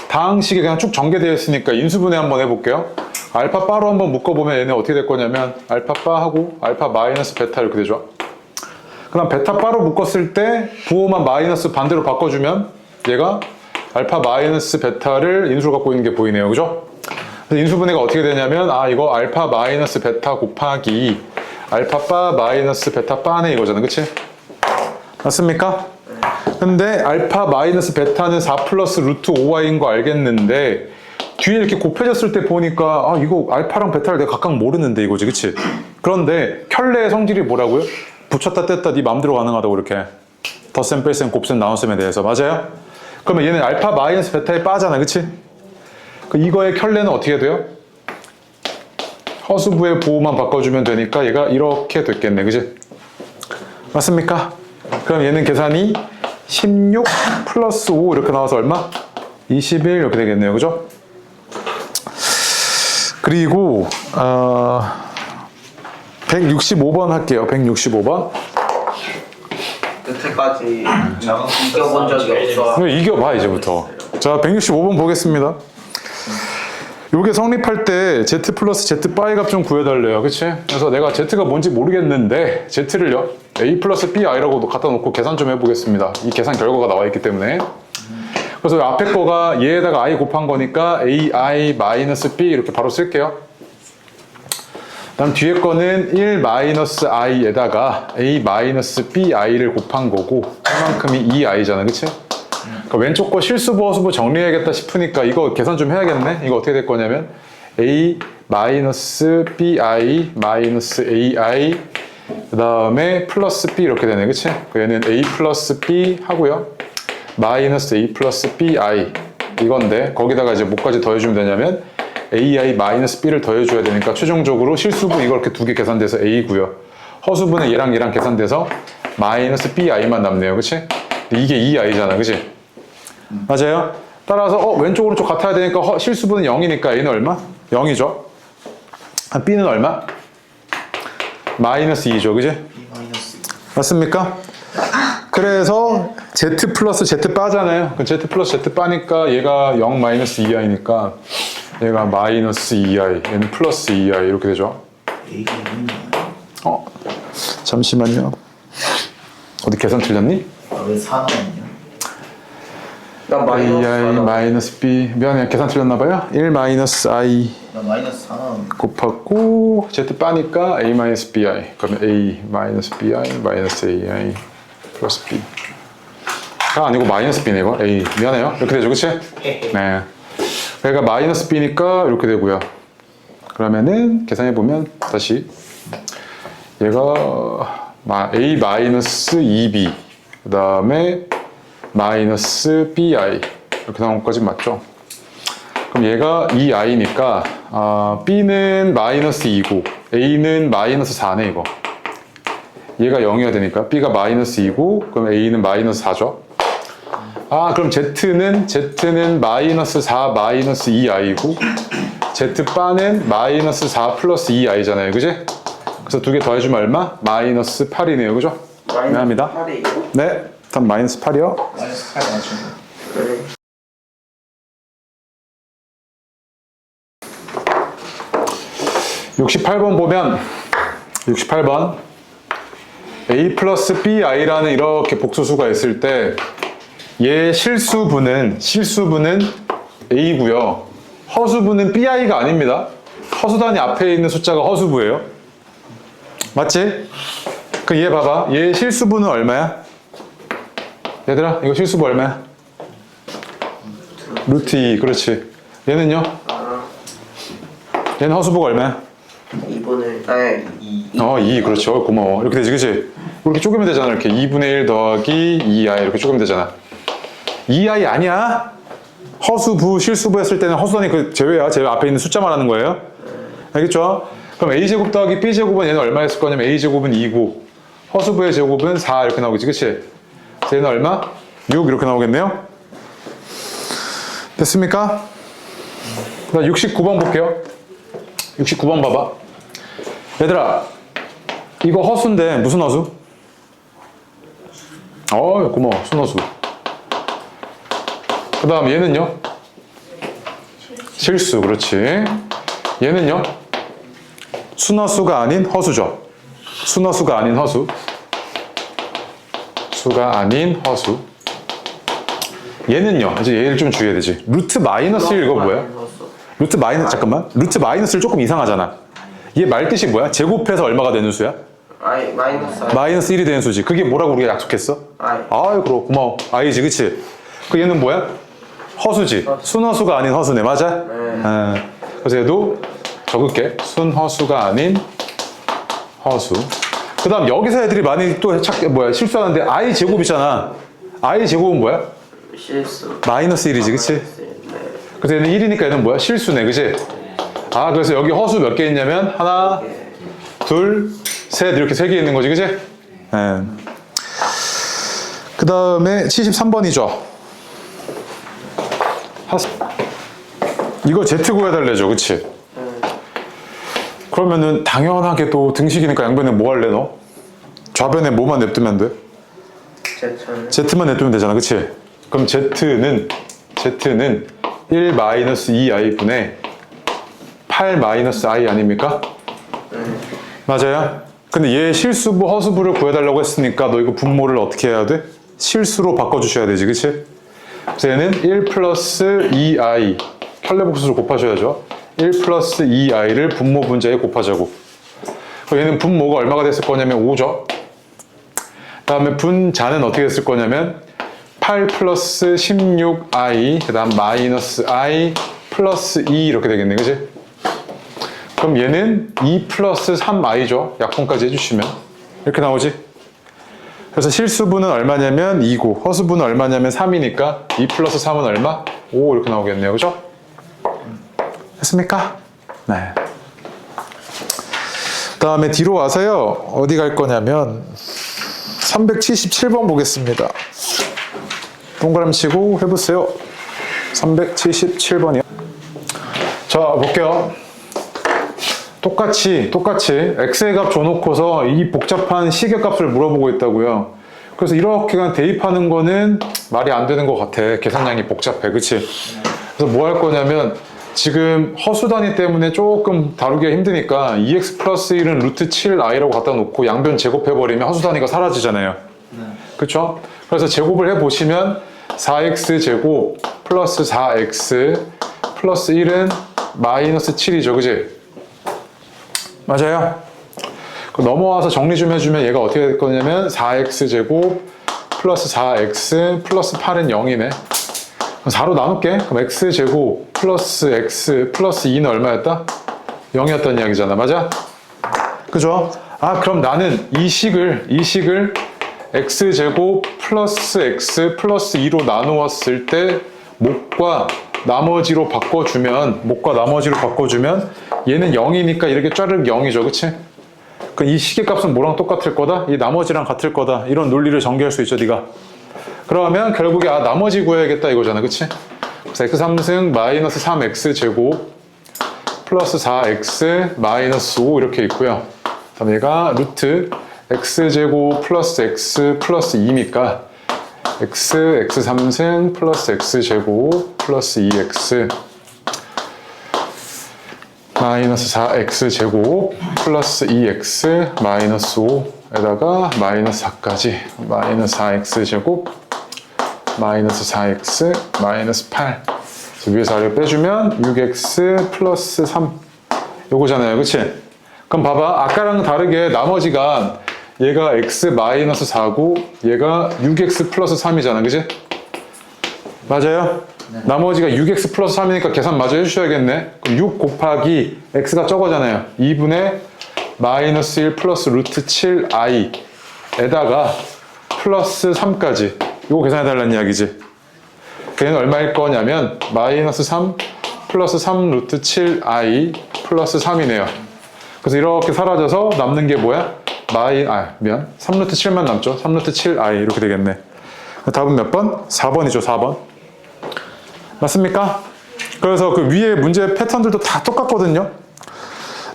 다항식이 그냥 쭉 전개되어 있으니까 인수분해 한번 해볼게요. 알파 바로 한번 묶어보면 얘네 어떻게 될 거냐면 알파 바하고 알파 마이너스 베타 이렇게 되죠. 그다음 베타 바로 묶었을 때 부호만 마이너스 반대로 바꿔주면 얘가 알파 마이너스 베타를 인수로 갖고 있는 게 보이네요. 그죠? 그래서 인수분해가 어떻게 되냐면 이거 알파 마이너스 베타 곱하기 알파 바 마이너스 베타 바네 이거잖아. 그치? 맞습니까? 근데 알파 마이너스 베타는 4 플러스 루트 5y인 거 알겠는데 뒤에 이렇게 곱해졌을 때 보니까 이거 알파랑 베타를 내가 각각 모르는데 이거지. 그치? 그런데 켤레의 성질이 뭐라고요? 붙였다 뗐다 네 맘대로 가능하다고 이렇게 덧셈 뺄셈 곱셈 나눗셈에 대해서. 맞아요? 그러면 얘는 알파 마이너스 베타에 빠잖아. 그치? 이거의 켤레는 어떻게 돼요? 허수부의 부호만 바꿔주면 되니까 얘가 이렇게 됐겠네. 그치? 맞습니까? 그럼 얘는 계산이 16 플러스 5 이렇게 나와서 얼마? 21 이렇게 되겠네요. 그죠? 그리고 165번 할게요. 165번. 여태까지 이겨본 적이 없어. 이겨봐 이제부터. 자, 165번 보겠습니다. 요게 성립할 때 z 플러스 z 바이 값 좀 구해달래요. 그치? 그래서 내가 z가 뭔지 모르겠는데 z를요 a 플러스 bi라고 갖다 놓고 계산 좀 해보겠습니다. 이 계산 결과가 나와 있기 때문에. 그래서 앞에 거가 얘에다가 i 곱한 거니까 ai 마이너스 b 이렇게 바로 쓸게요. 다음 뒤에 거는 1 마이너스 i에다가 a 마이너스 bi를 곱한 거고 그만큼이 2i잖아. 그치? 그러니까 왼쪽 거 실수부 허수부 정리해야겠다 싶으니까 이거 계산 좀 해야겠네. 이거 어떻게 될 거냐면 a 마이너스 bi 마이너스 ai 그 다음에 플러스 b 이렇게 되네. 그치? 얘는 a 플러스 b 하고요 마이너스 a 플러스 bi 이건데 거기다가 이제 뭐까지 더해주면 되냐면 ai 마이너스 b를 더해줘야 되니까 최종적으로 실수부 이거 이렇게 두 개 계산돼서 a고요 허수부는 얘랑 계산돼서 마이너스 bi만 남네요. 그치? 근데 이게 2i잖아. 그치? 맞아요? 따라서 왼쪽 오른쪽 같아야 되니까 실수분은 0이니까 A는 얼마? 0이죠. B는 얼마? 마이너스 2죠. 그지? B 마이너스 2. 맞습니까? 그래서 Z 플러스 Z 빠잖아요. 그 Z 플러스 Z 빠니까 얘가 0 마이너스 2i니까 얘가 마이너스 2i, 얘는 플러스 2i 이렇게 되죠. A가 있나요? 잠시만요. 어디 계산 틀렸니? 왜 4나왔냐? 나 마이너스 ai 하나. 마이너스 b 미안해 계산 틀렸나봐요. 1 마이너스 i 나 마이너스 4 나왔는데. 곱하고 z 빠니까 a 마이너스 bi 그러면 a 마이너스 bi 마이너스 ai 플러스 b가 아니고 마이너스 b네 이거 a 미안해요. 이렇게 되죠, 그치? 네. 그러니까 마이너스 b니까 이렇게 되고요. 그러면은 계산해 보면 다시 얘가 a 마이너스 2b 그 다음에 마이너스 bi 이렇게 나온 것까지 맞죠? 그럼 얘가 2i니까 b는 마이너스 2고 a는 마이너스 4네 이거. 얘가 0이어야 되니까 b가 마이너스 2고 그럼 a는 마이너스 4죠. 그럼 z는 마이너스 4 마이너스 2i고 z바는 마이너스 4 플러스 2i잖아요, 그지? 그래서 두 개 더해주면 얼마? 마이너스 8이네요, 그죠? 미안합니다. 8이에요? 네, 일단 마이너스 8이요. 마이너스 8 맞죠? 그래. 육 68번 보면 68번 a 플러스 bi라는 이렇게 복소수가 있을 때 얘 실수분은 a고요. 허수분은 bi가 아닙니다. 허수단위 앞에 있는 숫자가 허수부예요. 맞지? 그 얘 봐봐. 얘 실수분은 얼마야? 얘들아 이거 실수분 얼마야? 루트 2 그렇지. 얘는요? 얘는 허수부가 얼마야? 2분의 2 그렇죠. 고마워. 이렇게 되지 그치? 이렇게 쪼개면 되잖아. 이렇게 2분의 1 더하기 2i 이렇게 쪼개면 되잖아. 2i 아니야? 허수부 실수부 했을 때는 허수단위 그 제외야. 제외 앞에 있는 숫자 말하는 거예요. 알겠죠? 그럼 a제곱 더하기 b제곱은 얘는 얼마였을 거냐면 a제곱은 2고 허수부의 제곱은 4 이렇게 나오겠지 그치? 그래서 얘는 얼마? 6 이렇게 나오겠네요. 됐습니까? 자, 69번 볼게요. 69번 봐봐. 얘들아 이거 허수인데 무슨 허수? 고마워. 순허수. 그 다음 얘는요? 실수. 그렇지. 얘는요? 순허수가 아닌 허수죠. 순허수가 아닌 허수. 수가 아닌 허수. 얘는요? 이제 얘를 좀 주의해야 되지. 루트 마이너스 1 이거 뭐야? 루트 마이너스 잠깐만. 루트 마이너스 1 조금 이상하잖아. 얘 말뜻이 뭐야? 제곱해서 얼마가 되는 수야? 마이너스 1이 되는 수지. 그게 뭐라고 우리가 약속했어? 그럼 고마워. i지 그치? 그 얘는 뭐야? 허수지. 순허수가 아닌 허수네. 맞아? 그래서 얘도 적을게. 순허수가 아닌 허수. 그 다음 여기서 애들이 많이 또 실수하는데 i 제곱이잖아. i 제곱은 뭐야? 실수. 마이너스 1이지 그치? 네. 그래서 얘는 1이니까 얘는 뭐야? 실수네 그치? 그래서 여기 허수 몇 개 있냐면 하나 둘 셋 이렇게 3개 있는 거지 그치? 그 다음에 73번이죠. 이거 Z 구해달래죠 그치? 그러면은 당연하게 또 등식이니까 양변에 뭐 할래 너? 좌변에 뭐만 냅두면 돼? Z만 냅두면 되잖아 그치? 그럼 Z는 1-2i 분의 8-i 아닙니까? 맞아요? 근데 얘 실수부 허수부를 구해달라고 했으니까 너 이거 분모를 어떻게 해야 돼? 실수로 바꿔주셔야 되지 그치? 그래서 얘는 1 플러스 2i 켤레복수를 곱하셔야죠. 1 플러스 2i를 분모 분자에 곱하자고. 그럼 얘는 분모가 얼마가 됐을 거냐면 5죠. 다음에 분자는 어떻게 됐을 거냐면 8 플러스 16i 그 다음 마이너스 i 플러스 2 이렇게 되겠네 그치? 그럼 얘는 2 플러스 3i죠. 약분까지 해주시면 이렇게 나오지. 그래서 실수분은 얼마냐면 2고 허수분은 얼마냐면 3이니까 2 플러스 3은 얼마? 5 이렇게 나오겠네요 그죠? 됐습니까? 네. 그 다음에 뒤로 와서요 어디 갈 거냐면 377번 보겠습니다. 동그라미 치고 해보세요. 377번이요. 자, 볼게요. 똑같이 x의 값 줘놓고서 이 복잡한 식의 값을 물어보고 있다고요. 그래서 이렇게 그냥 대입하는 거는 말이 안 되는 것 같아. 계산량이 복잡해, 그치? 그래서 뭐 할 거냐면 지금 허수 단위 때문에 조금 다루기가 힘드니까 2x 플러스 1은 루트 7i라고 갖다 놓고 양변 제곱해버리면 허수 단위가 사라지잖아요. 그쵸? 그래서 제곱을 해보시면 4x 제곱 플러스 4x 플러스 1은 마이너스 7이죠, 그치? 맞아요? 넘어와서 정리 좀 해주면 얘가 어떻게 될 거냐면 4x 제곱 플러스 4x 플러스 8은 0이네. 4로 나눌게. 그럼 x 제곱 플러스 x 플러스 2는 얼마였다? 0이었단 이야기잖아. 맞아? 그죠? 아, 그럼 나는 이 식을 x 제곱 플러스 x 플러스 2로 나누었을 때 목과 나머지로 바꿔주면 얘는 0이니까 이렇게 짜르륵 0이죠. 그치? 그럼 이 식의 값은 뭐랑 똑같을 거다? 이 나머지랑 같을 거다. 이런 논리를 전개할 수 있죠, 네가. 그러면 결국에 나머지 구해야겠다 이거잖아. 그치? 그래서 x3승 마이너스 3x 제곱 플러스 4x 마이너스 5 이렇게 있고요. 다음 얘가 루트 x 제곱 플러스 x 플러스 2니까 x3승 플러스 x 제곱 플러스 2x 마이너스 4x 제곱 플러스 2x 마이너스 5에다가 마이너스 4까지 마이너스 4x 제곱 마이너스 4x 마이너스 8 위에서 아래로 빼주면 6x 플러스 3 요거잖아요. 그치? 그럼 봐봐. 아까랑 다르게 나머지가 얘가 x 마이너스 4고 얘가 6x 플러스 3이잖아. 그치? 맞아요? 네. 나머지가 6x 플러스 3이니까 계산 마저 해주셔야겠네. 그럼 6 곱하기 x가 적어잖아요. 2분의 마이너스 1 플러스 루트 7i 에다가 플러스 3까지 이거 계산해달라는 이야기지. 걔는 얼마일 거냐면 마이너스 3 플러스 3 루트 7i 플러스 3이네요. 그래서 이렇게 사라져서 남는 게 뭐야? 3 루트 7만 남죠. 3 루트 7i 이렇게 되겠네. 답은 몇 번? 4번이죠. 4번. 맞습니까? 그래서 그 위에 문제 패턴들도 다 똑같거든요.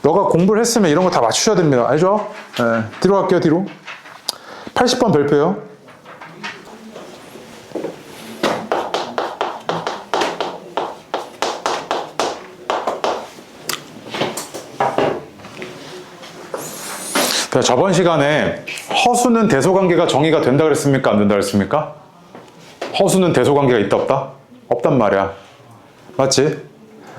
너가 공부를 했으면 이런 거 다 맞추셔야 됩니다. 알죠? 네. 뒤로 갈게요. 뒤로. 80번 별표요. 저번 시간에 허수는 대소관계가 정의가 된다 그랬습니까? 안 된다 그랬습니까? 허수는 대소관계가 있다 없다? 없단 말이야. 맞지?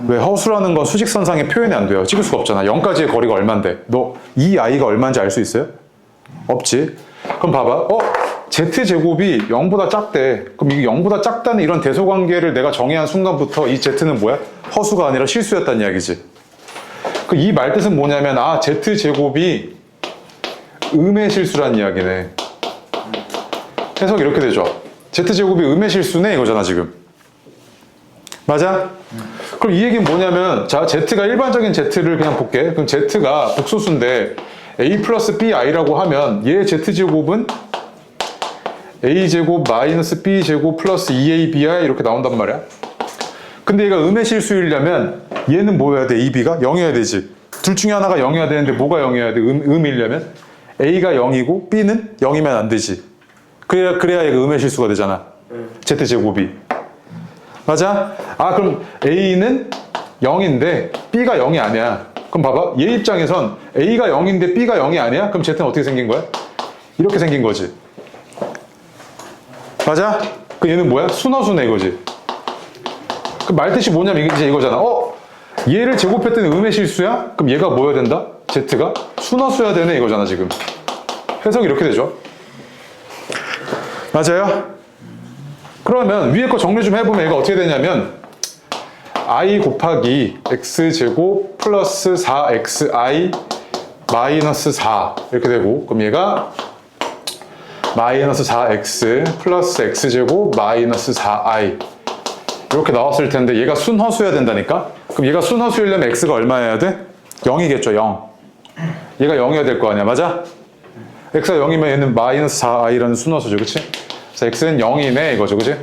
왜 허수라는 건 수직선상에 표현이 안 돼요. 찍을 수가 없잖아. 0까지의 거리가 얼만데 너 이 i가 얼마인지 알 수 있어요? 없지. 그럼 봐봐. z제곱이 0보다 작대. 그럼 이게 0보다 작다는 이런 대소관계를 내가 정의한 순간부터 이 z는 뭐야? 허수가 아니라 실수였다는 이야기지. 이 말뜻은 뭐냐면 z제곱이 음의 실수란 이야기네. 해석이 이렇게 되죠. z제곱이 음의 실수네 이거잖아 지금. 맞아? 그럼 이 얘기는 뭐냐면 자 z가 일반적인 z를 그냥 볼게. 그럼 z가 복소수인데 a 플러스 bi라고 하면 얘 z제곱은 a제곱 마이너스 b제곱 플러스 2abi 이렇게 나온단 말이야. 근데 얘가 음의 실수이려면 얘는 뭐여야 돼? ab가 0이어야 되지. 둘 중에 하나가 0이어야 되는데 뭐가 0이어야 돼? 음이려면 a가 0이고 b는 0이면 안 되지. 그래야 얘가 음의 실수가 되잖아. z제곱이. 맞아? 그럼 a는 0인데 b가 0이 아니야. 그럼 봐봐. 얘 입장에선 a가 0인데 b가 0이 아니야? 그럼 z는 어떻게 생긴 거야? 이렇게 생긴 거지. 맞아? 그 얘는 뭐야? 순허수네 이거지. 그 말뜻이 뭐냐면 이제 이거잖아. 얘를 제곱했더니 음의 실수야? 그럼 얘가 뭐여야 된다? z가? 순허수여야 되네 이거잖아 지금. 해석이 이렇게 되죠. 맞아요? 그러면 위에 거 정리 좀 해보면 얘가 어떻게 되냐면 i 곱하기 x제곱 플러스 4xi 마이너스 4 이렇게 되고 그럼 얘가 마이너스 4x 플러스 x제곱 마이너스 4i 이렇게 나왔을 텐데 얘가 순허수여야 된다니까? 그럼 얘가 순허수이려면 x가 얼마여야 돼? 0이겠죠. 0. 얘가 0이어야 될 거 아니야. 맞아? x가 0이면 얘는 마이너스 4i라는 순허수죠. 그치? 그래서 x는 0이네 이거죠. 그치?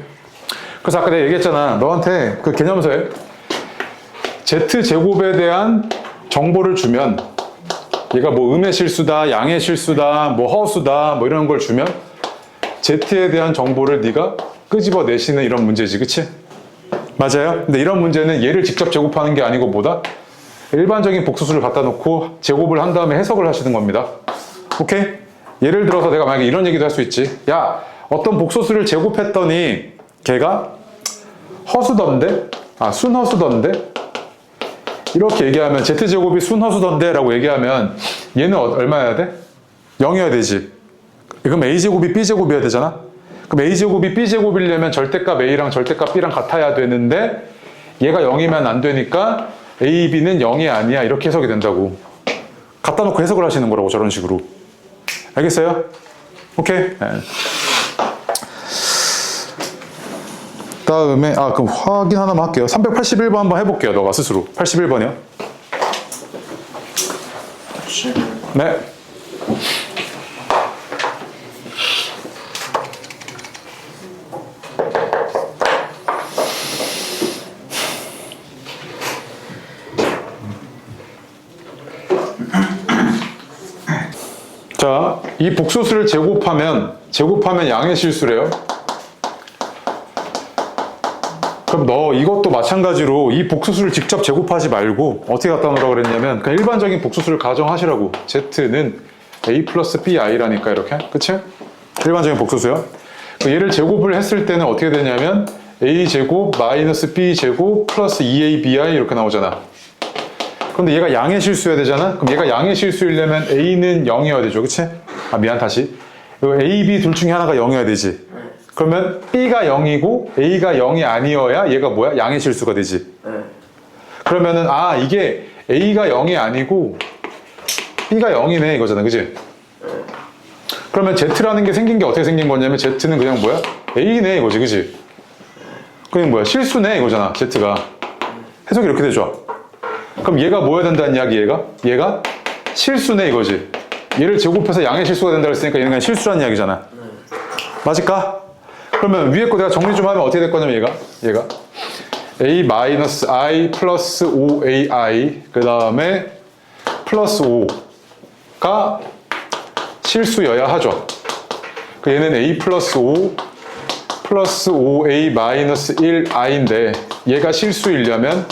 그래서 아까 내가 얘기했잖아. 너한테 그 개념서에 Z제곱에 대한 정보를 주면 얘가 뭐 음의 실수다, 양의 실수다, 뭐 허수다, 뭐 이런 걸 주면 Z에 대한 정보를 네가 끄집어 내시는 이런 문제지, 그치? 맞아요? 근데 이런 문제는 얘를 직접 제곱하는 게 아니고 뭐다? 일반적인 복소수를 갖다 놓고 제곱을 한 다음에 해석을 하시는 겁니다. 오케이? 예를 들어서 내가 만약에 이런 얘기도 할 수 있지. 야, 어떤 복소수를 제곱했더니 걔가 허수던데? 순허수던데? 이렇게 얘기하면 Z제곱이 순허수던데 라고 얘기하면 얘는 얼마여야 돼? 0이어야 되지. 그럼 A제곱이 B제곱이어야 되잖아? 그럼 A제곱이 B제곱이려면 절대값 A랑 절대값 B랑 같아야 되는데 얘가 0이면 안 되니까 A, B는 0이 아니야. 이렇게 해석이 된다고. 갖다 놓고 해석을 하시는 거라고, 저런 식으로. 알겠어요? 오케이? 네. 다음에 그럼 확인 하나만 할게요. 381번 한번 해볼게요. 너가 스스로. 81번이요. 네. 자, 이 복소수를 제곱하면 양의 실수래요. 그럼 너 이것도 마찬가지로 이 복소수를 직접 제곱하지 말고 어떻게 갖다 놓으라고 그랬냐면 그냥 일반적인 복소수를 가정하시라고. Z는 A 플러스 BI라니까 이렇게. 그치? 일반적인 복소수요. 얘를 제곱을 했을 때는 어떻게 되냐면 A제곱 마이너스 B제곱 플러스 2ABI 이렇게 나오잖아. 근데 얘가 양의 실수여야 되잖아? 그럼 얘가 양의 실수이려면 A는 0이어야 되죠. 그치? 미안, 다시. A, B 둘 중에 하나가 0이어야 되지. 그러면 B가 0이고 A가 0이 아니어야 얘가 뭐야? 양의 실수가 되지. 그러면은 이게 A가 0이 아니고 B가 0이네 이거잖아. 그치? 그러면 Z라는 게 생긴 게 어떻게 생긴 거냐면 Z는 그냥 뭐야? A네 이거지. 그치? 그냥 뭐야? 실수네 이거잖아. Z가. 해석이 이렇게 되죠. 그럼 얘가 뭐여야 된다는 이야기, 얘가 실수네 이거지. 얘를 제곱해서 양의 실수가 된다고 했으니까 얘는 그냥 실수라는 이야기잖아. 맞을까? 그러면 위에 거 내가 정리 좀 하면 어떻게 될 거냐면 얘가 A 마이너스 I 플러스 5AI 그 다음에 플러스 5가 실수여야 하죠. 얘는 A 플러스 5 플러스 5A 마이너스 1I인데 얘가 실수이려면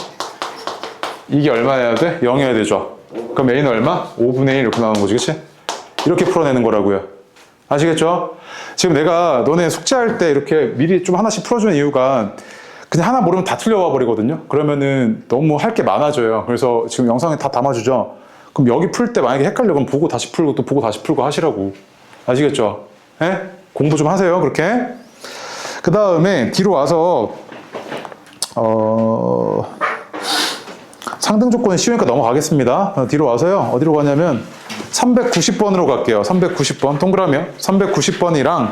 이게 얼마여야 돼? 0이어야 되죠. 그럼 A는 얼마? 5분의 1 이렇게 나오는 거지, 그치? 이렇게 풀어내는 거라고요. 아시겠죠? 지금 내가 너네 숙제할 때 이렇게 미리 좀 하나씩 풀어주는 이유가 그냥 하나 모르면 다 틀려와 버리거든요. 그러면은 너무 할 게 많아져요. 그래서 지금 영상에 다 담아주죠. 그럼 여기 풀 때 만약에 헷갈려 그럼 보고 다시 풀고 또 보고 다시 풀고 하시라고. 아시겠죠? 예? 공부 좀 하세요. 그렇게. 그 다음에 뒤로 와서 상등 조건이 쉬우니까 넘어가겠습니다. 뒤로 와서요. 어디로 가냐면 390번으로 갈게요. 390번 동그라미요. 390번이랑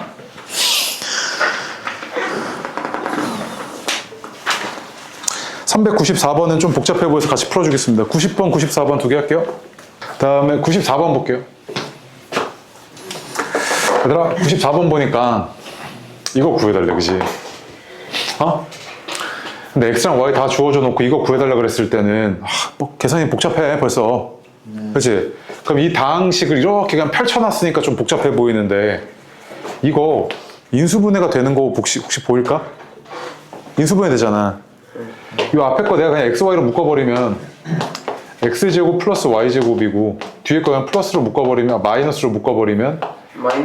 394번은 좀 복잡해 보여서 같이 풀어주겠습니다. 90번, 94번 두 개 할게요. 다음에 94번 볼게요. 얘들아, 94번 보니까 이거 구해달래, 그지? 근데 X랑 Y 다 주어져 놓고 이거 구해달라 그랬을 때는 뭐 계산이 복잡해 벌써. 그치? 그럼 이 다항식을 이렇게 그냥 펼쳐놨으니까 좀 복잡해 보이는데 이거 인수분해가 되는 거 혹시 보일까? 인수분해 되잖아. 이 앞에 거 내가 그냥 XY로 묶어버리면 X제곱 플러스 Y제곱이고 뒤에 거 그냥 플러스로 묶어버리면 마이너스로 묶어버리면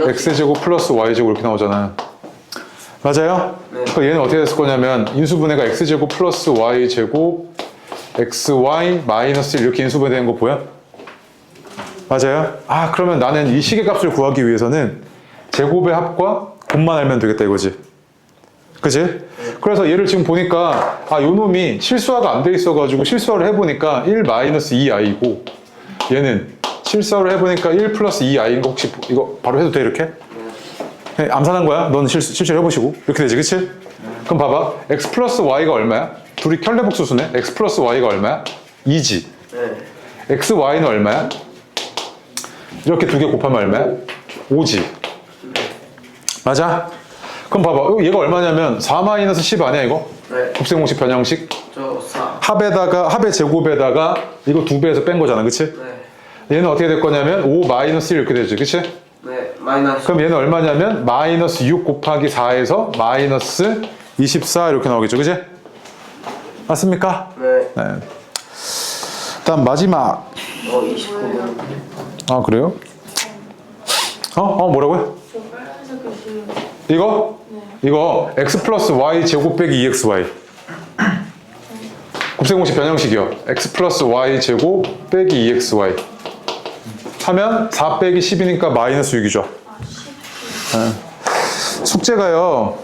X제곱 플러스 Y제곱 이렇게 나오잖아. 맞아요? 네. 그럼 얘는 어떻게 됐을 거냐면 인수분해가 X제곱 플러스 Y제곱 XY 마이너스 1 이렇게 인수분해 되는 거 보여? 맞아요? 그러면 나는 이 시계값을 구하기 위해서는 제곱의 합과 곱만 알면 되겠다 이거지. 그치? 그래서 얘를 지금 보니까 요 놈이 실수화가 안 돼 있어가지고 실수화를 해보니까 1 마이너스 2i고 얘는 실수화를 해보니까 1 플러스 2i인 거 혹시 이거 바로 해도 돼 이렇게? 네, 암산한 거야? 넌 실제로 해보시고 이렇게 되지, 그치? 그럼 봐봐, x 플러스 y가 얼마야? 둘이 켤레복소수네. x 플러스 y가 얼마야? 2지. x, y는 얼마야? 이렇게 두 개 곱하면 얼마야? 5지. 맞아? 그럼 봐봐. 얘가 얼마냐면 4-10 아니야 이거? 네. 곱셈공식 변형식. 저 4. 합의 제곱에다가 이거 2배에서 뺀 거잖아. 그치? 네. 얘는 어떻게 될 거냐면 5-1 이렇게 되죠. 그치? 네. 마이너스. 그럼 얘는 얼마냐면 마이너스 6 곱하기 4에서 마이너스 24 이렇게 나오겠죠. 그치? 맞습니까? 네. 네. 다음 마지막. 29분. 아 그래요? 뭐라고요? 저 빨간색 글씨. 이거? 이거 x 플러스 y 제곱 빼기 2xy 곱셈공식 변형식이요. x 플러스 y 제곱 빼기 2xy 하면 4 빼기 10이니까 마이너스 6이죠. 숙제가요